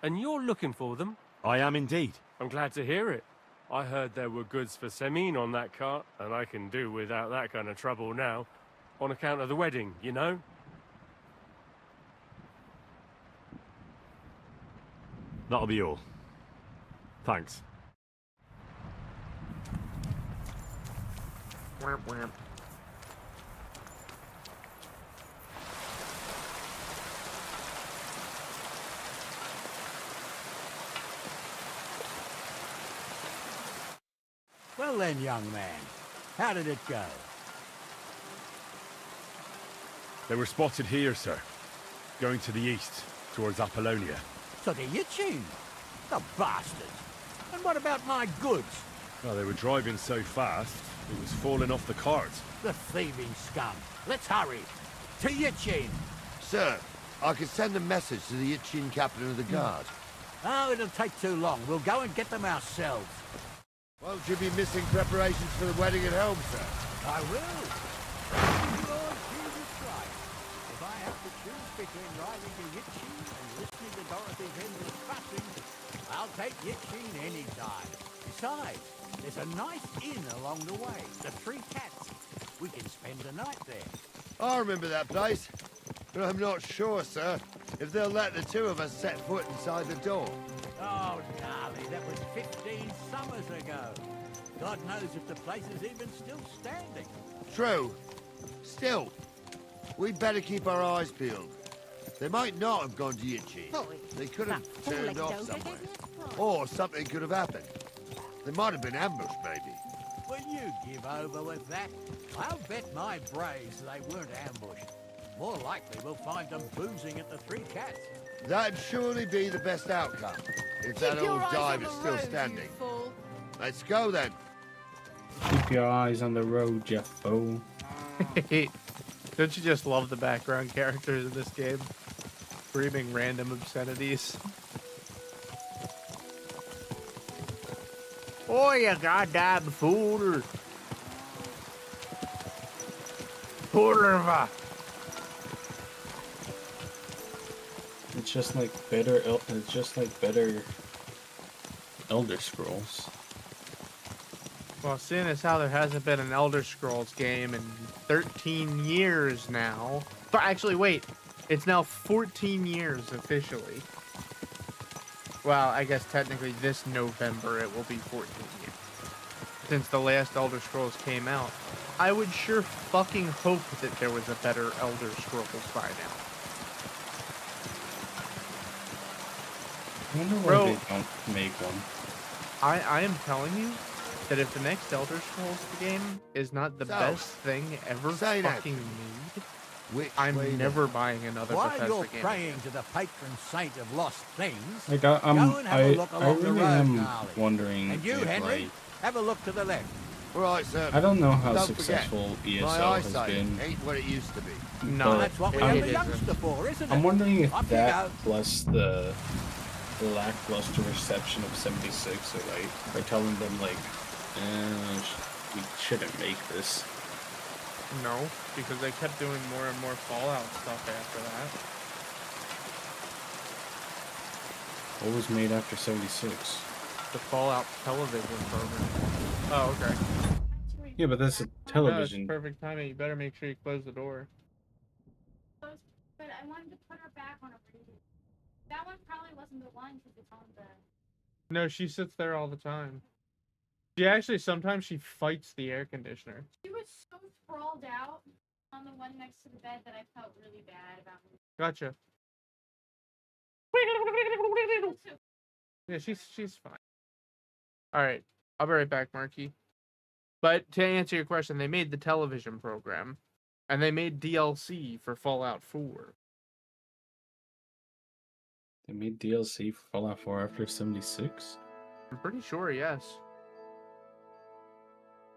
And you're looking for them? I am indeed. I'm glad to hear it. I heard there were goods for Semin on that cart, and I can do without that kind of trouble now. On account of the wedding, you know? That'll be all. Thanks. Whamp, whamp. Well then, young man, how did it go? They were spotted here, sir. Going to the east, towards Apollonia. So the Yichin? The bastards! And what about my goods? Well, they were driving so fast, it was falling off the cart. The thieving scum. Let's hurry. To Yichin! Sir, I can send a message to the Itchin captain of the guard. Oh, it'll take too long. We'll go and get them ourselves. Won't you be missing preparations for the wedding at home, sir? I will. Lord Jesus Christ, if I have to choose between riding to Yichin and listening to Dorothy's endless fussing, I'll take Yichin any time. Besides, there's a nice inn along the way, the Three Cats. We can spend the night there. I remember that place, but I'm not sure, sir, if they'll let the two of us set foot inside the door. Oh, gnarly, that was 15 summers ago. God knows if the place is even still standing. True. Still, we'd better keep our eyes peeled. They might not have gone to Yitchin. They could have turned off somewhere. Or something could have happened. They might have been ambushed, maybe. Will you give over with that? I'll bet my braves they weren't ambushed. More likely we'll find them boozing at the Three Cats. That'd surely be the best outcome, if that old dive is still standing. Let's go, then. Keep your eyes on the road, Jeff fool. Don't you just love the background characters in this game? Screaming random obscenities. Oh, you goddamn fool! Pulver! It's just like better. It's just like better Elder Scrolls. Well, seeing as how there hasn't been an Elder Scrolls game in 13 years now. But actually, wait. It's now 14 years officially. Well, I guess technically this November it will be 14 years. Since the last Elder Scrolls came out. I would sure fucking hope that there was a better Elder Scrolls by now. I wonder why Bro, they don't make one. I am telling you that if the next Elder Scrolls game is not the best thing ever fucking made, I'm never buying another While Bethesda you're game. praying to the patron saint of lost things, Like go and have a look I along the really road, am Gnarly. wondering And you, if, Henry, like, have a look to the left. Right, sir. I don't know how Don't successful forget, my ESO has eyesight been. ain't what it used to be. No, That's what we I'm- have the youngster for, isn't it? I'm wondering if Off you that go. plus the lackluster reception of 76 are telling them like, we shouldn't make this. No, because they kept doing more and more Fallout stuff after that. What was made after 76? The Fallout television program. Oh, okay. Yeah, but that's a television. No, it's perfect timing. You better make sure you close the door. But I wanted to put her back on a radio. That one probably wasn't the one because it's on the... No, she sits there all the time. She actually, sometimes she fights the air conditioner. She was so sprawled out on the one next to the bed that I felt really bad about her. Gotcha. Yeah, she's fine. Alright, I'll be right back, Marky. But to answer your question, they made the television program. And they made DLC for Fallout 4. They made DLC for Fallout 4 after 76? I'm pretty sure, yes.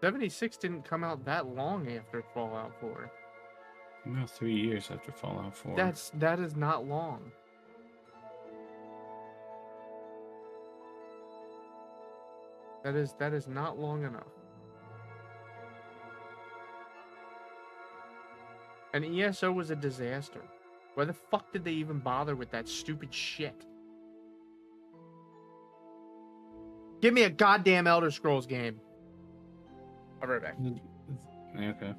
76 didn't come out that long after Fallout 4. Came out 3 years after Fallout 4. That is not long. That is not long enough. And ESO was a disaster. Why the fuck did they even bother with that stupid shit? Give me a goddamn Elder Scrolls game. I'll be right back. Okay.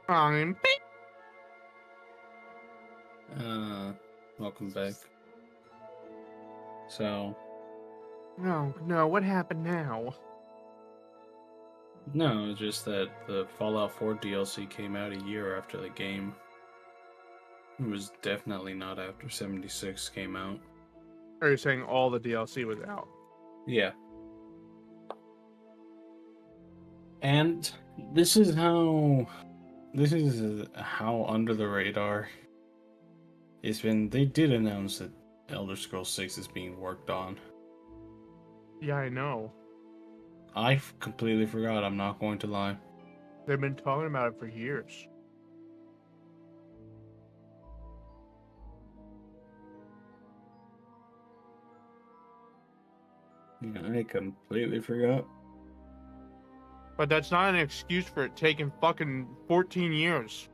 I'm Welcome back. So, no, what happened now? no, it's just that the Fallout 4 DLC came out a year after the game. It was definitely not after 76 came out. Are you saying all the DLC was out? Yeah. And this is how under the radar it's been. They did announce that Elder Scrolls 6 is being worked on. Yeah, I know. I completely forgot, I'm not going to lie. They've been talking about it for years. Yeah, I completely forgot. But that's not an excuse for it taking fucking 14 years.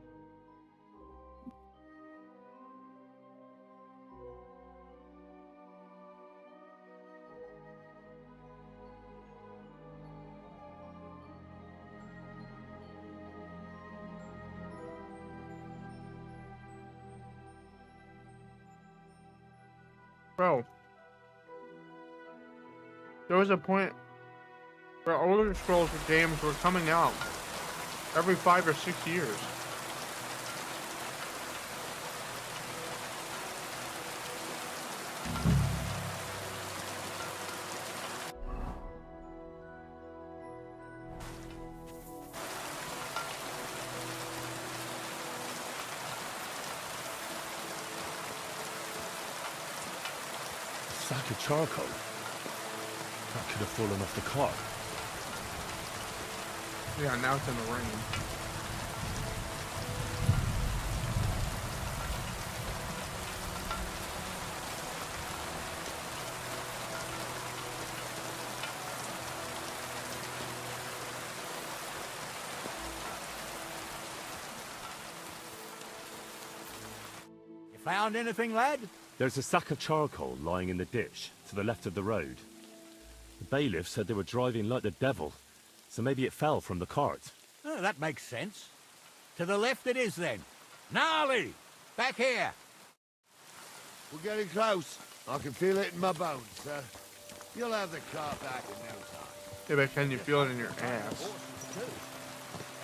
Bro, there was a point where Elder Scrolls games were coming out every 5 or 6 years. Sack of charcoal? That could have fallen off the cart. Yeah, now it's in the rain. You found anything, lad? There's a sack of charcoal lying in the ditch to the left of the road. The bailiff said they were driving like the devil, so maybe it fell from the cart. Oh, that makes sense. To the left it is, then. Gnarly! Back here! We're getting close. I can feel it in my bones, sir. You'll have the car back in no time. Yeah, but can you feel it in your ass?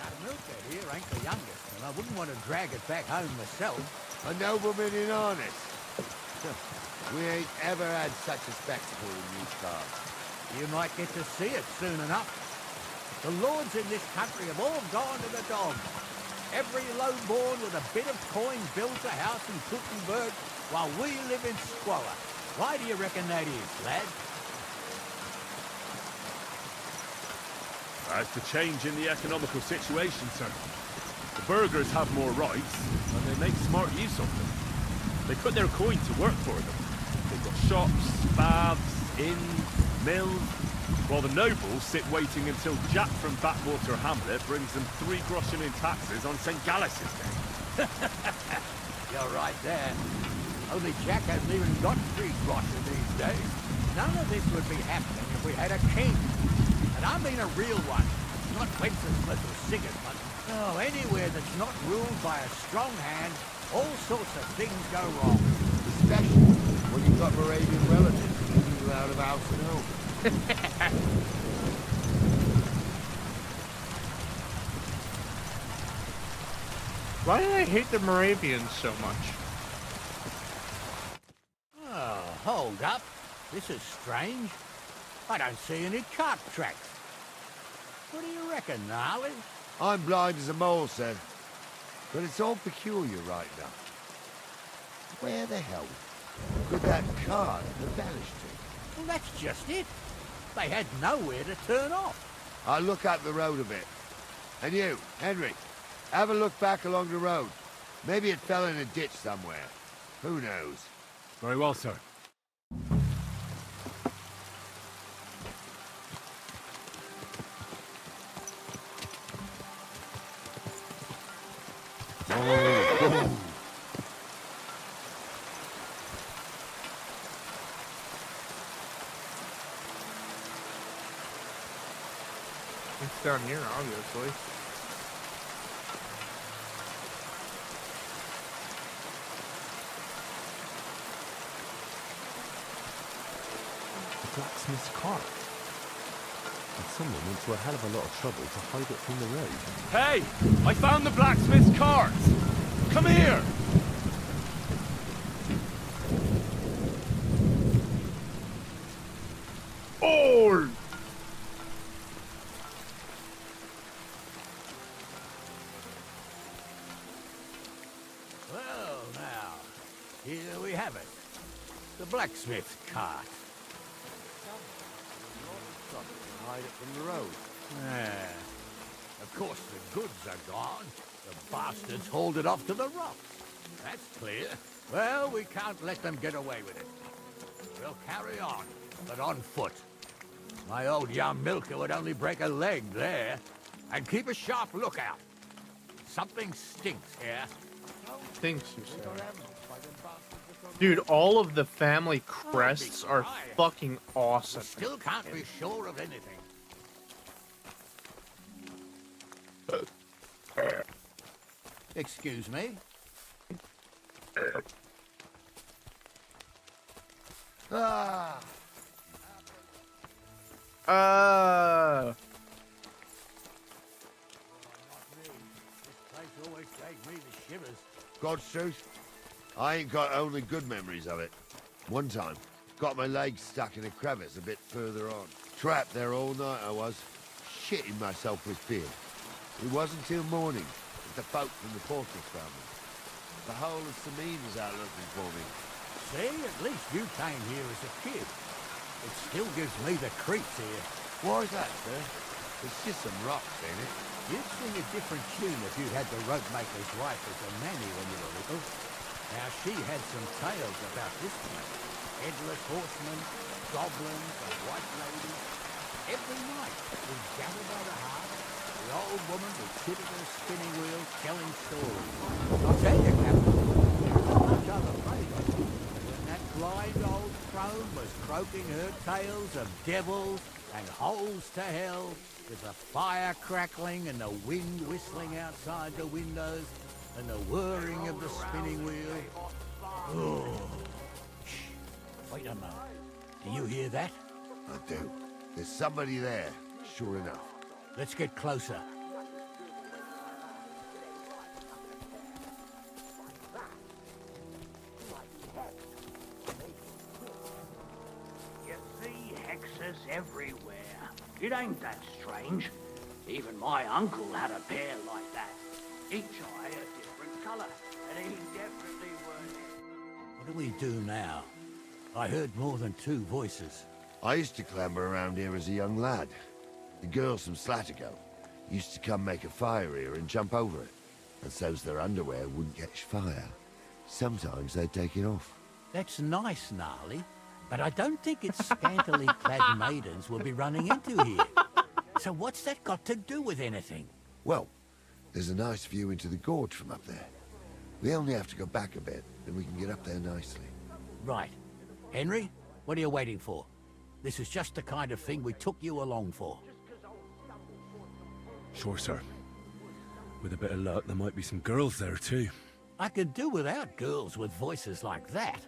That milkhead here ain't the youngest, and I wouldn't want to drag it back home myself. A nobleman in harness. We ain't ever had such a spectacle in these cars. You might get to see it soon enough. The lords in this country have all gone to the dogs. Every lowborn with a bit of coin builds a house in Gutenberg while we live in squalor. Why do you reckon that is, lad? That's the change in the economical situation, sir. The burghers have more rights, and they make smart use of them. They put their coin to work for them. They've got shops, baths, inns, mills, while the nobles sit waiting until Jack from Backwater Hamlet brings them 3 groschen in taxes on St. Gallus's Day. You're right there. Only Jack hasn't even got 3 groschen these days. None of this would be happening if we had a king. And I mean a real one. Not Wenceslas or Sigismund. No, anywhere that's not ruled by a strong hand, all sorts of things go wrong. Especially when you've got Moravian relatives keeping you out of house and home. Why do I hate the Moravians so much? Oh, hold up. This is strange. I don't see any cart tracks. What do you reckon, Gnarly? I'm blind as a mole, sir. But it's all peculiar right now. Where the hell could that cart have vanished to? Well, that's just it. They had nowhere to turn off. I'll look up the road a bit. And you, Henry, have a look back along the road. Maybe it fell in a ditch somewhere. Who knows? Very well, sir. It's down here, obviously. The blacksmith's cart. And someone went to a hell of a lot of trouble to hide it from the road. Hey! I found the blacksmith's cart! Come here! Oh! Well, now, here we have it. The blacksmith's cart. Hide it from the road. Yeah. Of course, the goods are gone. The bastards hauled it off to the rocks. That's clear. Well, we can't let them get away with it. We'll carry on, but on foot. My old young milker would only break a leg there. And keep a sharp lookout. Something stinks here. Stinks, you say? Dude, all of the family crests are fucking awesome. Still can't be sure of anything. Excuse me? Ah! Uh. This place always gave me the shivers. God's truth, I ain't got only good memories of it. One time, got my legs stuck in a crevice a bit further on. Trapped there all night I was, shitting myself with fear. It wasn't till morning that the folk from the fortress found me. The whole of Samine was out looking for me. See, at least you came here as a kid. It still gives me the creeps here. Why's that, sir? It's just some rocks, ain't it? You'd sing a different tune if you'd had the rope maker's wife as a nanny when you were little. Now, she had some tales about this place. Headless horsemen, goblins, and white ladies. Every night, we'd gather by the hearth. The old woman would sit at her spinning wheel telling stories. I'll tell you, Captain, there's not much other favour. When that blind old crone was croaking her tales of devils and holes to hell, with the fire crackling and the wind whistling outside the windows and the whirring of the spinning wheel. Oh. Shh. Wait a moment. Do you hear that? I do. There's somebody there, sure enough. Let's get closer. You see hexes everywhere. It ain't that strange. Even my uncle had a pair like that. Each eye a different colour, and he definitely weren't. What do we do now? I heard more than two voices. I used to clamber around here as a young lad. The girls from Slatigo used to come make a fire here and jump over it. And so's their underwear wouldn't catch fire. Sometimes they'd take it off. That's nice, Gnarly, but I don't think it's scantily clad maidens we'll be running into here. So what's that got to do with anything? Well, there's a nice view into the gorge from up there. We only have to go back a bit, and we can get up there nicely. Right. Henry, what are you waiting for? This is just the kind of thing we took you along for. Sure, sir. With a bit of luck, there might be some girls there, too. I could do without girls with voices like that.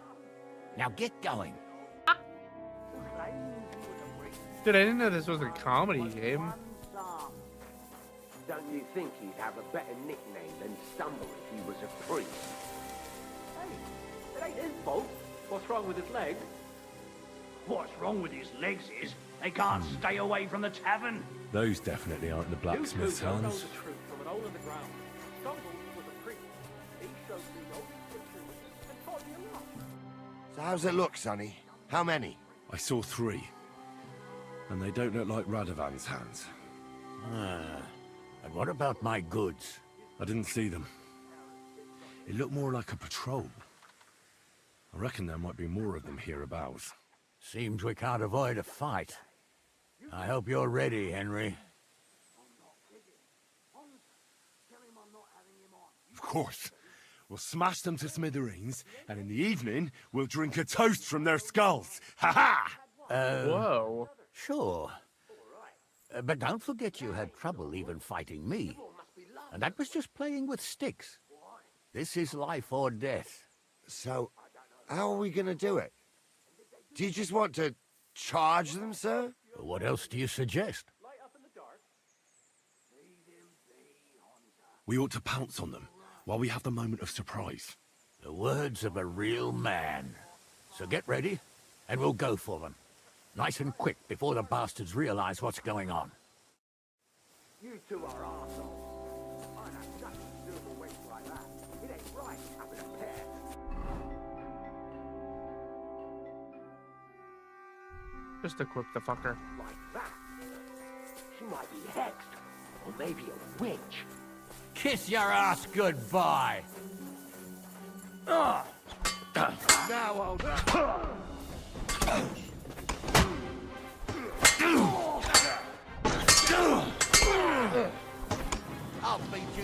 Now get going. Dude, I didn't know this was a comedy game. Don't you think he'd have a better nickname than Stumble if he was a priest? Hey, it ain't his fault. What's wrong with his leg? What's wrong with his legs is they can't stay away from the tavern. Those definitely aren't the blacksmith's You two don't know hands. the truth from an hole in the ground. Stumble was a priest. He showed me the old scriptures and taught me a lot. So how's it look, Sonny? How many? I saw 3. And they don't look like Radovan's hands. And what about my goods? I didn't see them. It looked more like a patrol. I reckon there might be more of them hereabouts. Seems we can't avoid a fight. I hope you're ready, Henry. Of course. We'll smash them to smithereens, and in the evening, we'll drink a toast from their skulls. Ha-ha! Whoa. Sure. But don't forget you had trouble even fighting me. And that was just playing with sticks. This is life or death. So, how are we gonna do it? Do you just want to charge them, sir? What else do you suggest? We ought to pounce on them while we have the moment of surprise. The words of a real man. So get ready, and we'll go for them. Nice and quick before the bastards realize what's going on. You two are arseholes. I have nothing to do with a waste like that. It ain't right having a pair. Just equip the fucker. Like that. She might be hexed, or maybe a witch. Kiss your ass goodbye. Now I'll... I'll beat you.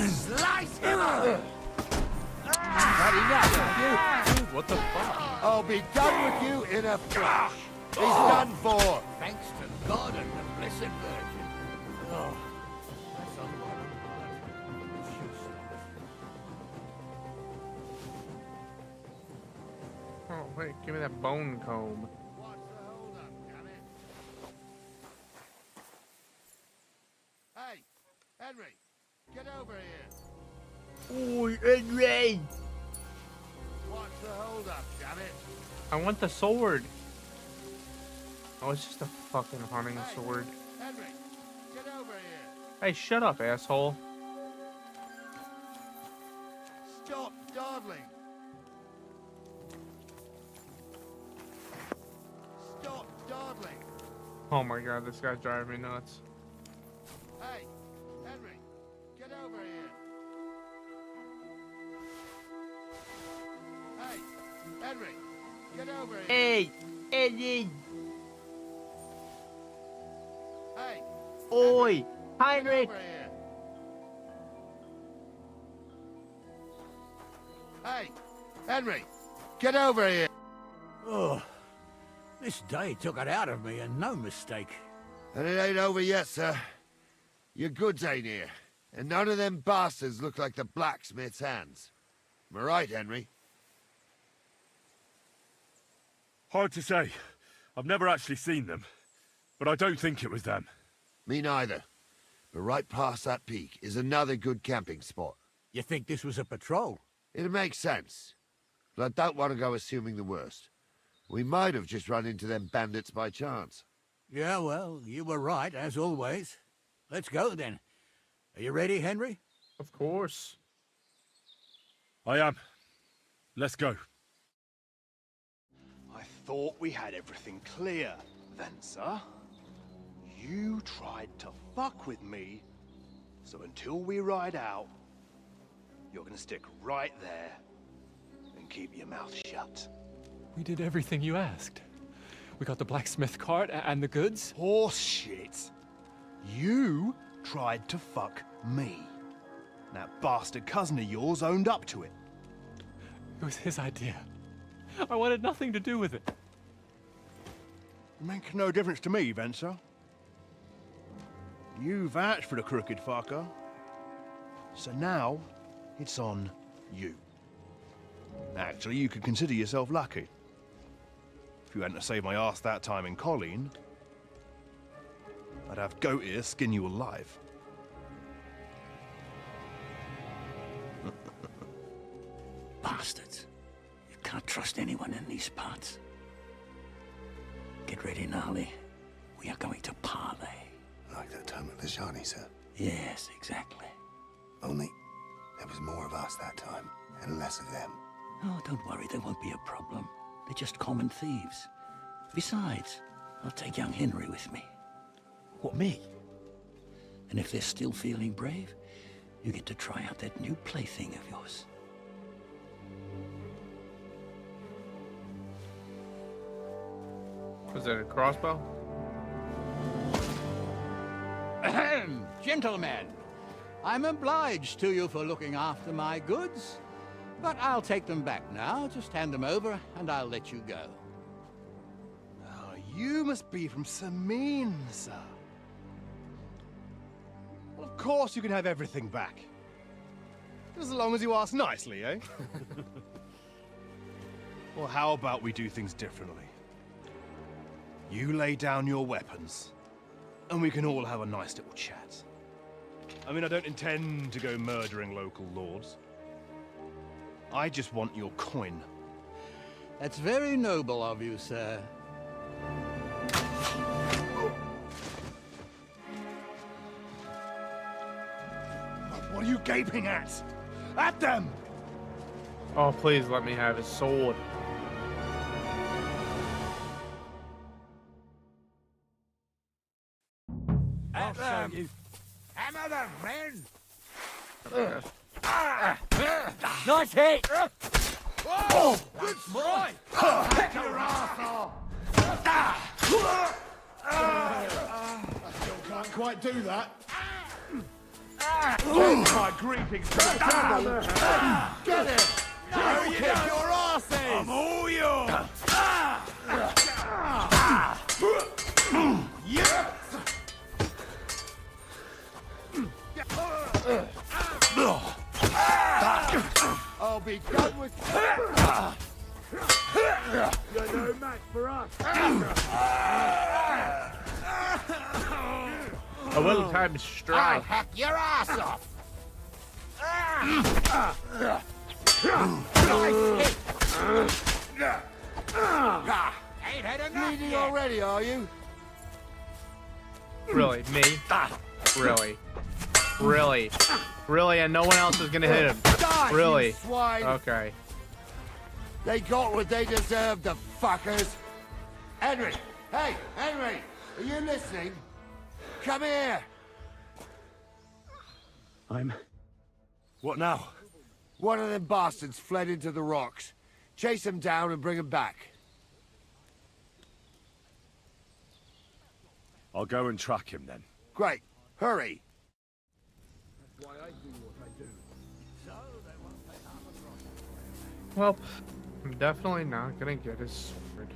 Slice him up! Not enough of you. Dude, what the fuck? I'll be done with you in a flash. He's done for. Thanks to God and the Blessed Virgin. Oh, that's unbelievable. Oh, wait, give me that bone comb. What's the hold up, damn it? Hey, Henry, get over here. Oi, Henry! What's the hold up, damn it? I want the sword. Oh, it's just a fucking hunting sword. Henry, get over here. Hey, shut up, asshole. Stop dawdling. Stop dawdling. Oh my god, this guy's driving me nuts. Hey, Henry, get over here. Hey, Henry, get over here. Hey, Eddie! Hey, Oi, get Heinrich! over here. Hey, Henry, get over here. Oh, this day took it out of me, and no mistake. And it ain't over yet, sir. Your goods ain't here, and none of them bastards look like the blacksmith's hands. Am I right, Henry? Hard to say. I've never actually seen them, but I don't think it was them. Me neither. But right past that peak is another good camping spot. You think this was a patrol? It makes sense. But I don't want to go assuming the worst. We might have just run into them bandits by chance. Yeah, well, you were right, as always. Let's go, then. Are you ready, Henry? Of course. I am. Let's go. I thought we had everything clear, Venser. You tried to fuck with me, so until we ride out, you're gonna stick right there and keep your mouth shut. We did everything you asked. We got the blacksmith cart and the goods. Horse shit. You tried to fuck me. That bastard cousin of yours owned up to it. It was his idea. I wanted nothing to do with it. Make no difference to me, Venser. You vouched for the crooked fucker. So now, it's on you. Actually, you could consider yourself lucky. If you hadn't saved my ass that time in Colleen, I'd have goat ear skin you alive. Bastards. You can't trust anyone in these parts. Get ready, Gnarly. We are going to parley. Like that time at the Shani, sir? Yes, exactly. Only there was more of us that time, and less of them. Oh, don't worry, there won't be a problem. They're just common thieves. Besides, I'll take young Henry with me. What, me? And if they're still feeling brave, you get to try out that new plaything of yours. Was that a crossbow? Ahem, gentlemen, I'm obliged to you for looking after my goods, but I'll take them back now. Just hand them over, and I'll let you go. You must be from Samin, sir. Well, of course you can have everything back. As long as you ask nicely, eh? Well, how about we do things differently? You lay down your weapons, and we can all have a nice little chat. I mean, I don't intend to go murdering local lords. I just want your coin. That's very noble of you, sir. What are you gaping at? At them! Oh, please let me have his sword. At them! Hammer them, men! Nice hit! Oh, good strike! Take your ass off! Still can't quite do that. My greetings to the devil! Get it! Now You kick know. your asses! I'm all yours! Yes! I'll be done with You're no match for us! A well-timed I'll strike. hack your ass off! Ain't had enough bleeding yet. already, are you? Really, me? Really? Really? Really, and no one else is gonna hit him? Die, Really? you swine! Okay. They got what they deserved, the fuckers! Henry! Hey, Henry! Are you listening? Come here! What now? One of them bastards fled into the rocks. Chase him down and bring him back. I'll go and track him then. Great. Hurry. Well, I'm definitely not gonna get his sword.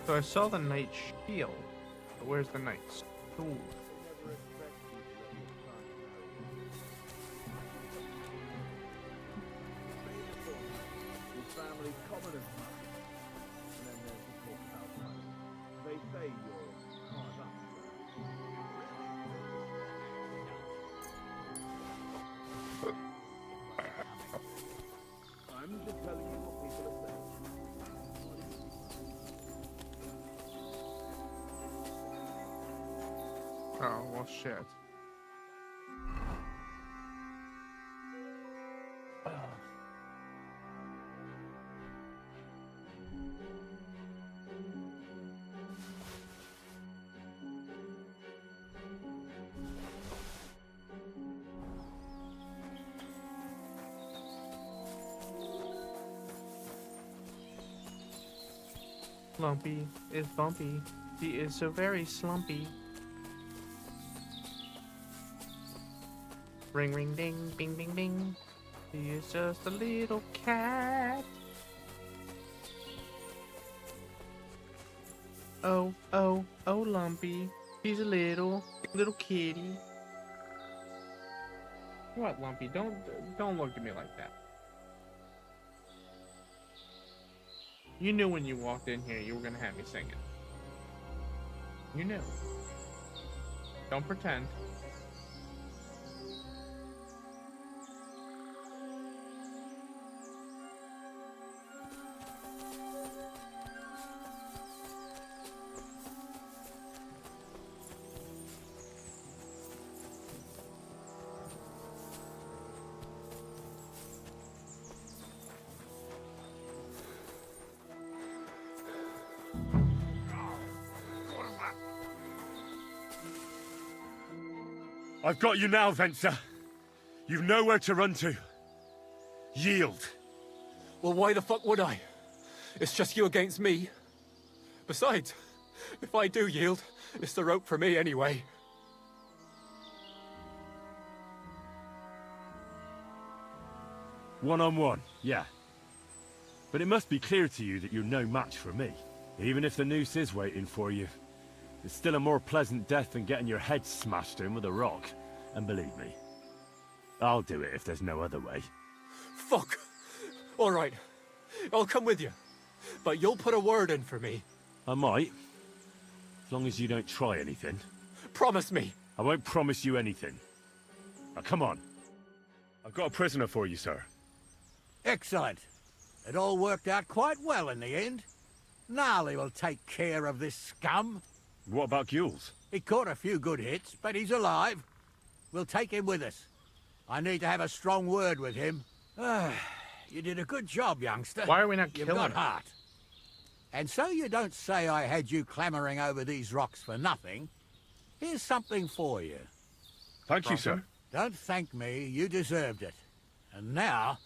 So I saw the knight shield, but where's the knight's sword? I'm just telling you what people are saying. Oh, well, shit. Lumpy is bumpy. He is so very slumpy. Ring ring ding, bing bing bing. He is just a little cat. Oh, oh, oh, Lumpy. He's a little kitty. What, Lumpy? Don't look at me like that. You knew when you walked in here you were gonna have me singing. You knew. Don't pretend. I've got you now, Venser. You've nowhere to run to. Yield. Well, why the fuck would I? It's just you against me. Besides, if I do yield, it's the rope for me anyway. One-on-one, yeah. But it must be clear to you that you're no match for me. Even if the noose is waiting for you, it's still a more pleasant death than getting your head smashed in with a rock. And believe me, I'll do it if there's no other way. Fuck! All right, I'll come with you. But you'll put a word in for me. I might. As long as you don't try anything. Promise me. I won't promise you anything. Now, come on. I've got a prisoner for you, sir. Excellent. It all worked out quite well in the end. Gnarly will take care of this scum. What about Gules? He caught a few good hits, but he's alive. We'll take him with us. I need to have a strong word with him. You did a good job, youngster. Why are we not You've killing got him? heart. And so you don't say I had you clambering over these rocks for nothing. Here's something for you. Thank you, sir. Don't thank me. You deserved it. And now,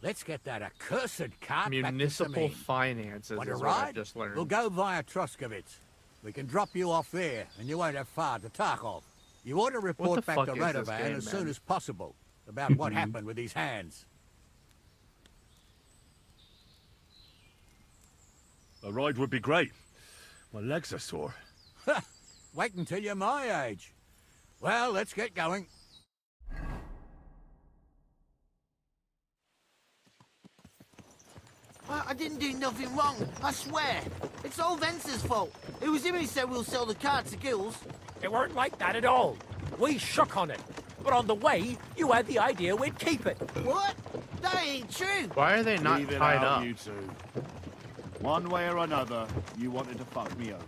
let's get that accursed cart Municipal back to Samine. finances Want is to what ride? I've just learned. We'll go via Troskovitz. We can drop you off there, and you won't have far to Tarkov. You ought to report back fuck to is this Radovan game, as man? soon as possible about what happened with these hands. A ride would be great. My legs are sore. Wait until you're my age. Well, let's get going. I didn't do nothing wrong, I swear. It's all Venser's fault. It was him who said we'll sell the car to Gills. It weren't like that at all. We shook on it. But on the way, you had the idea we'd keep it. What? That ain't true. Why are they not Leave it tied out, up? you two. One way or another, you wanted to fuck me over.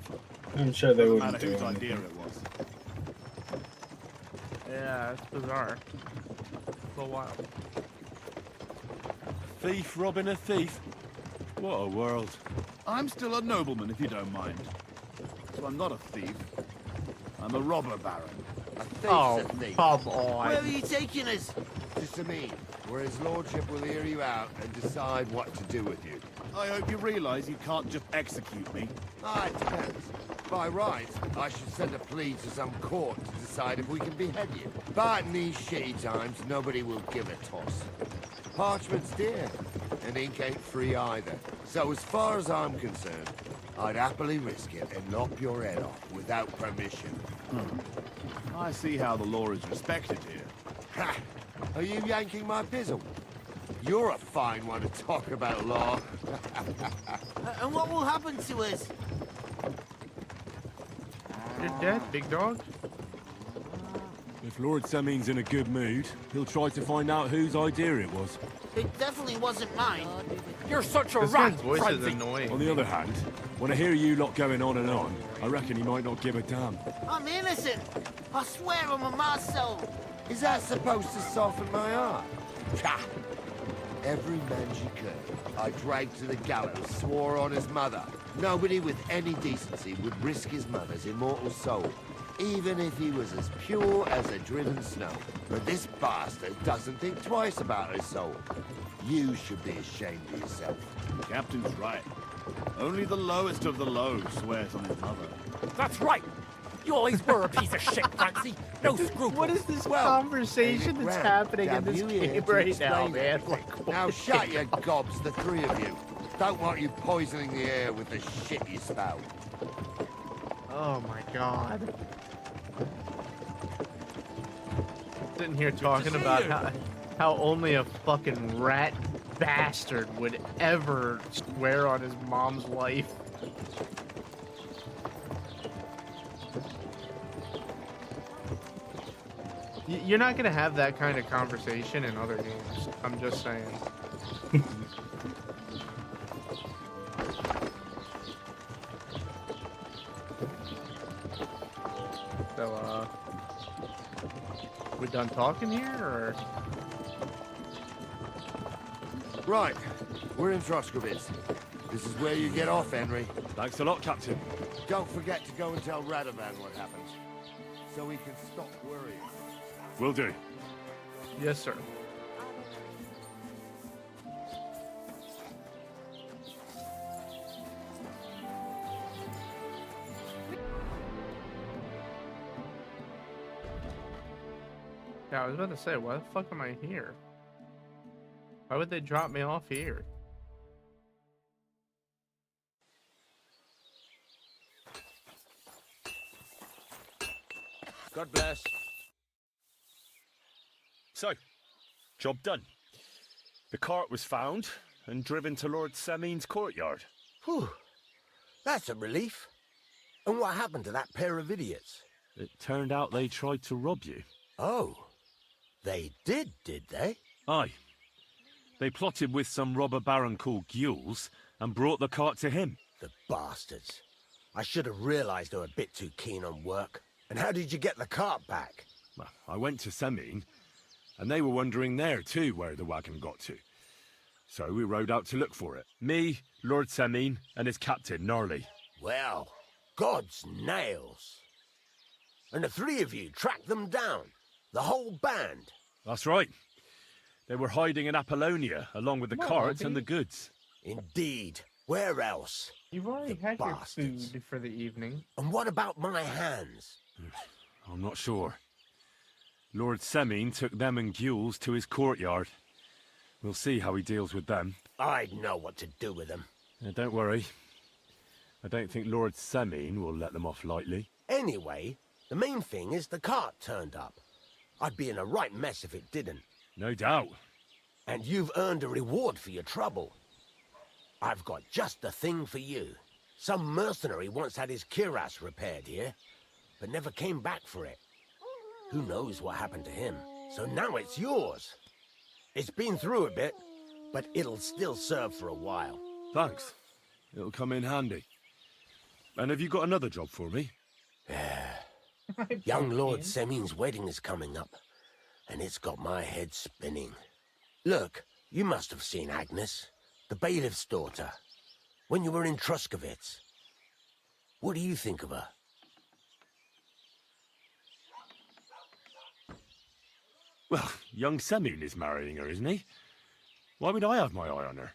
I'm sure they Doesn't wouldn't matter do whose anything. idea it was. Yeah, it's bizarre. It's a while. Thief robbing a thief? What a world. I'm still a nobleman, if you don't mind. So I'm not a thief. I'm a robber baron. A thief's Oh, a thief. come on. Where are you taking us? To Samine, where his lordship will hear you out and decide what to do with you. I hope you realise you can't just execute me. Ah, it depends. By right, I should send a plea to some court to decide if we can behead you. But in these shitty times, nobody will give a toss. Parchment's dear, and ink ain't free either. So as far as I'm concerned, I'd happily risk it and lop your head off without permission. I see how the law is respected here. Ha! Are you yanking my pizzle? You're a fine one to talk about law. And what will happen to us? You're dead, big dog. If Lord Samine's in a good mood, he'll try to find out whose idea it was. It definitely wasn't mine. You're such a This rat, guy's voice is Francie. annoying. On the other hand, when I hear you lot going on, I reckon he might not give a damn. I'm innocent. I swear on my ma's soul. Is that supposed to soften my heart? Ha! Every man she could, I dragged to the gallows, swore on his mother. Nobody with any decency would risk his mother's immortal soul, even if he was as pure as a driven snow. But this bastard doesn't think twice about his soul. You should be ashamed of yourself. The captain's right. Only the lowest of the low swears on his mother. That's right. You always were a piece of shit, Francie. No scruples. What is this Well, conversation ain't it that's grand? happening in Damn this you here game to right now, explain man? everything. Like, Now what? shut your gobs, the three of you. Don't want you poisoning the air with the shit you spout. Oh my god. Sitting here talking about how only a fucking rat bastard would ever swear on his mom's life. You're not gonna have that kind of conversation in other games. I'm just saying. So, we done talking here, or? Right, we're in Troskovitz. This is where you get off, Henry. Thanks a lot, Captain. Don't forget to go and tell Radovan what happened, so he can stop worrying. Will do. Yes, sir. Yeah, I was about to say, why the fuck am I here? Why would they drop me off here? God bless. So, job done. The cart was found and driven to Lord Semin's courtyard. Whew. That's a relief. And what happened to that pair of idiots? It turned out they tried to rob you. Oh. They did they? Aye. They plotted with some robber baron called Gules and brought the cart to him. The bastards. I should have realized they were a bit too keen on work. And how did you get the cart back? Well, I went to Semin, and they were wondering there too where the wagon got to. So we rode out to look for it. Me, Lord Semin, and his captain, Gnarly. Well, God's nails. And the three of you tracked them down? The whole band? That's right. They were hiding in Apollonia, along with the cart and the goods. Indeed. Where else? You've already had your food for the evening. And what about my hands? I'm not sure. Lord Semin took them and Gules to his courtyard. We'll see how he deals with them. I'd know what to do with them. Don't worry. I don't think Lord Semin will let them off lightly. Anyway, the main thing is the cart turned up. I'd be in a right mess if it didn't. No doubt. And you've earned a reward for your trouble. I've got just the thing for you. Some mercenary once had his cuirass repaired here, but never came back for it. Who knows what happened to him? So now it's yours. It's been through a bit, but it'll still serve for a while. Thanks. It'll come in handy. And have you got another job for me? Young Lord Semin's wedding is coming up, and it's got my head spinning. Look, you must have seen Agnes, the bailiff's daughter, when you were in Truskovitz. What do you think of her? Well, young Semin is marrying her, isn't he? Why would I have my eye on her?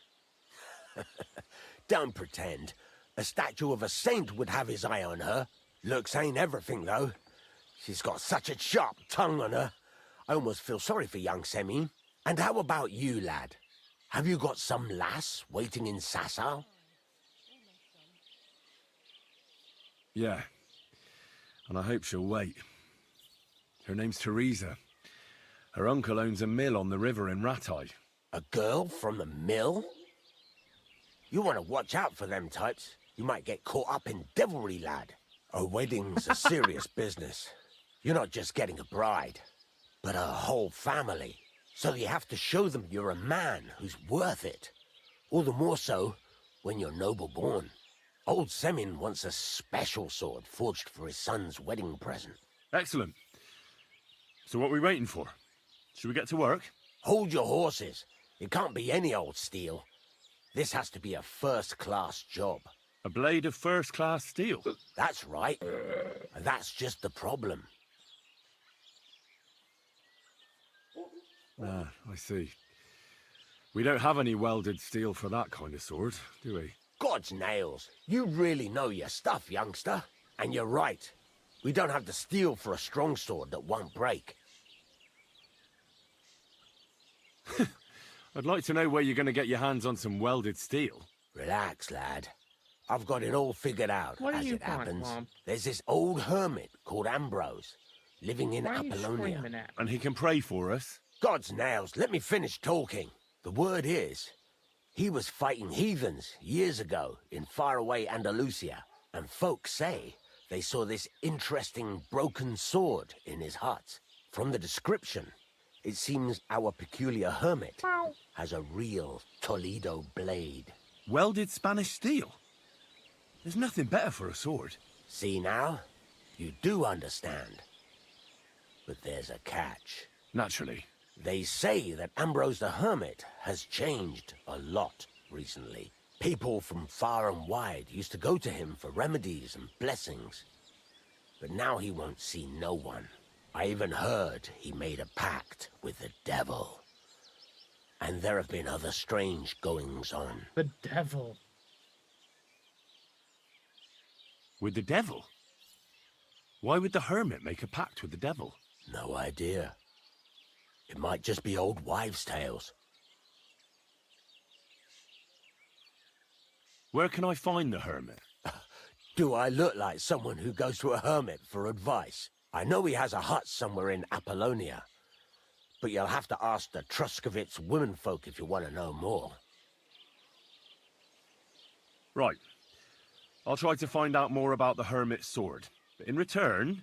Don't pretend. A statue of a saint would have his eye on her. Looks ain't everything, though. She's got such a sharp tongue on her. I almost feel sorry for young Semin. And how about you, lad? Have you got some lass waiting in Sasau? Yeah. And I hope she'll wait. Her name's Teresa. Her uncle owns a mill on the river in Ratai. A girl from the mill? You want to watch out for them types. You might get caught up in devilry, lad. A wedding's a serious business. You're not just getting a bride, but a whole family. So you have to show them you're a man who's worth it. All the more so when you're noble-born. Old Semin wants a special sword forged for his son's wedding present. Excellent. So what are we waiting for? Should we get to work? Hold your horses. It can't be any old steel. This has to be a first-class job. A blade of first-class steel? That's right. And that's just the problem. Ah, I see. We don't have any welded steel for that kind of sword, do we? God's nails. You really know your stuff, youngster. And you're right. We don't have the steel for a strong sword that won't break. I'd like to know where you're going to get your hands on some welded steel. Relax, lad. I've got it all figured out, What do as you it want, happens. Mom? There's this old hermit called Ambrose, living in Why are you Apollonia. screaming at me? And he can pray for us? God's nails, let me finish talking. The word is, he was fighting heathens years ago in faraway Andalusia, and folks say they saw this interesting broken sword in his hut. From the description, it seems our peculiar hermit has a real Toledo blade. Welded Spanish steel? There's nothing better for a sword. See now? You do understand. But there's a catch. Naturally. They say that Ambrose the Hermit has changed a lot recently. People from far and wide used to go to him for remedies and blessings. But now he won't see no one. I even heard he made a pact with the devil. And there have been other strange goings-on. The devil? With the devil? Why would the hermit make a pact with the devil? No idea. It might just be old wives' tales. Where can I find the hermit? Do I look like someone who goes to a hermit for advice? I know he has a hut somewhere in Apollonia, but you'll have to ask the Truscovitz womenfolk if you want to know more. Right. I'll try to find out more about the hermit's sword. But in return,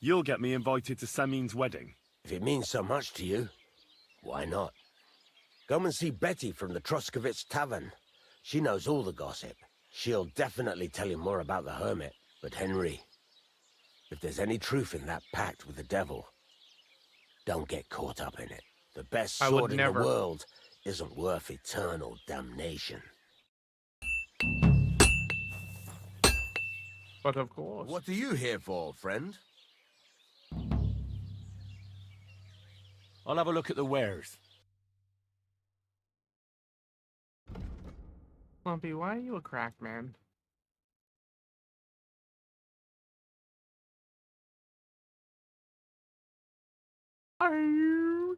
you'll get me invited to Semin's wedding. If it means so much to you, why not? Come and see Betty from the Truscovitz Tavern. She knows all the gossip. She'll definitely tell you more about the hermit. But Henry, if there's any truth in that pact with the devil, don't get caught up in it. The best sword in the world isn't worth eternal damnation. But of course. What are you here for, friend? I'll have a look at the wares. Lumpy, why are you a crack man? Arr.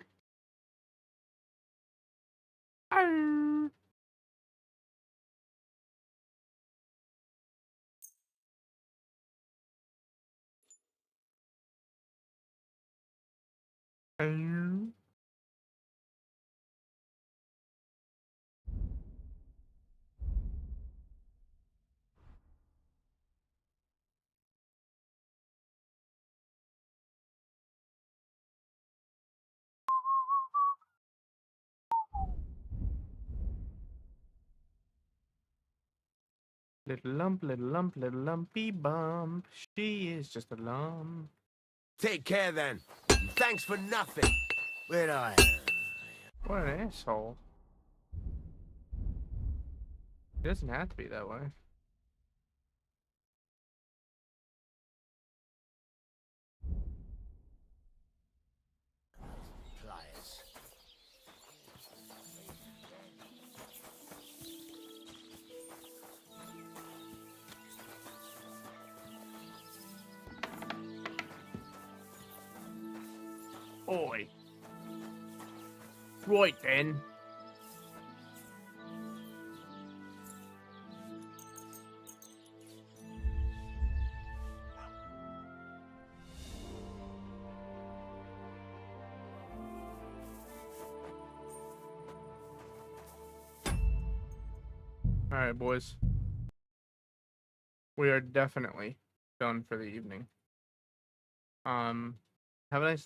Arr. Arr. Little lump, little lumpy bump. She is just a lump. Take care then. Thanks for nothing. Where'd I? What an asshole. It doesn't have to be that way. Pliers. Oi. Right then. Alright, boys. We are definitely done for the evening. Have a nice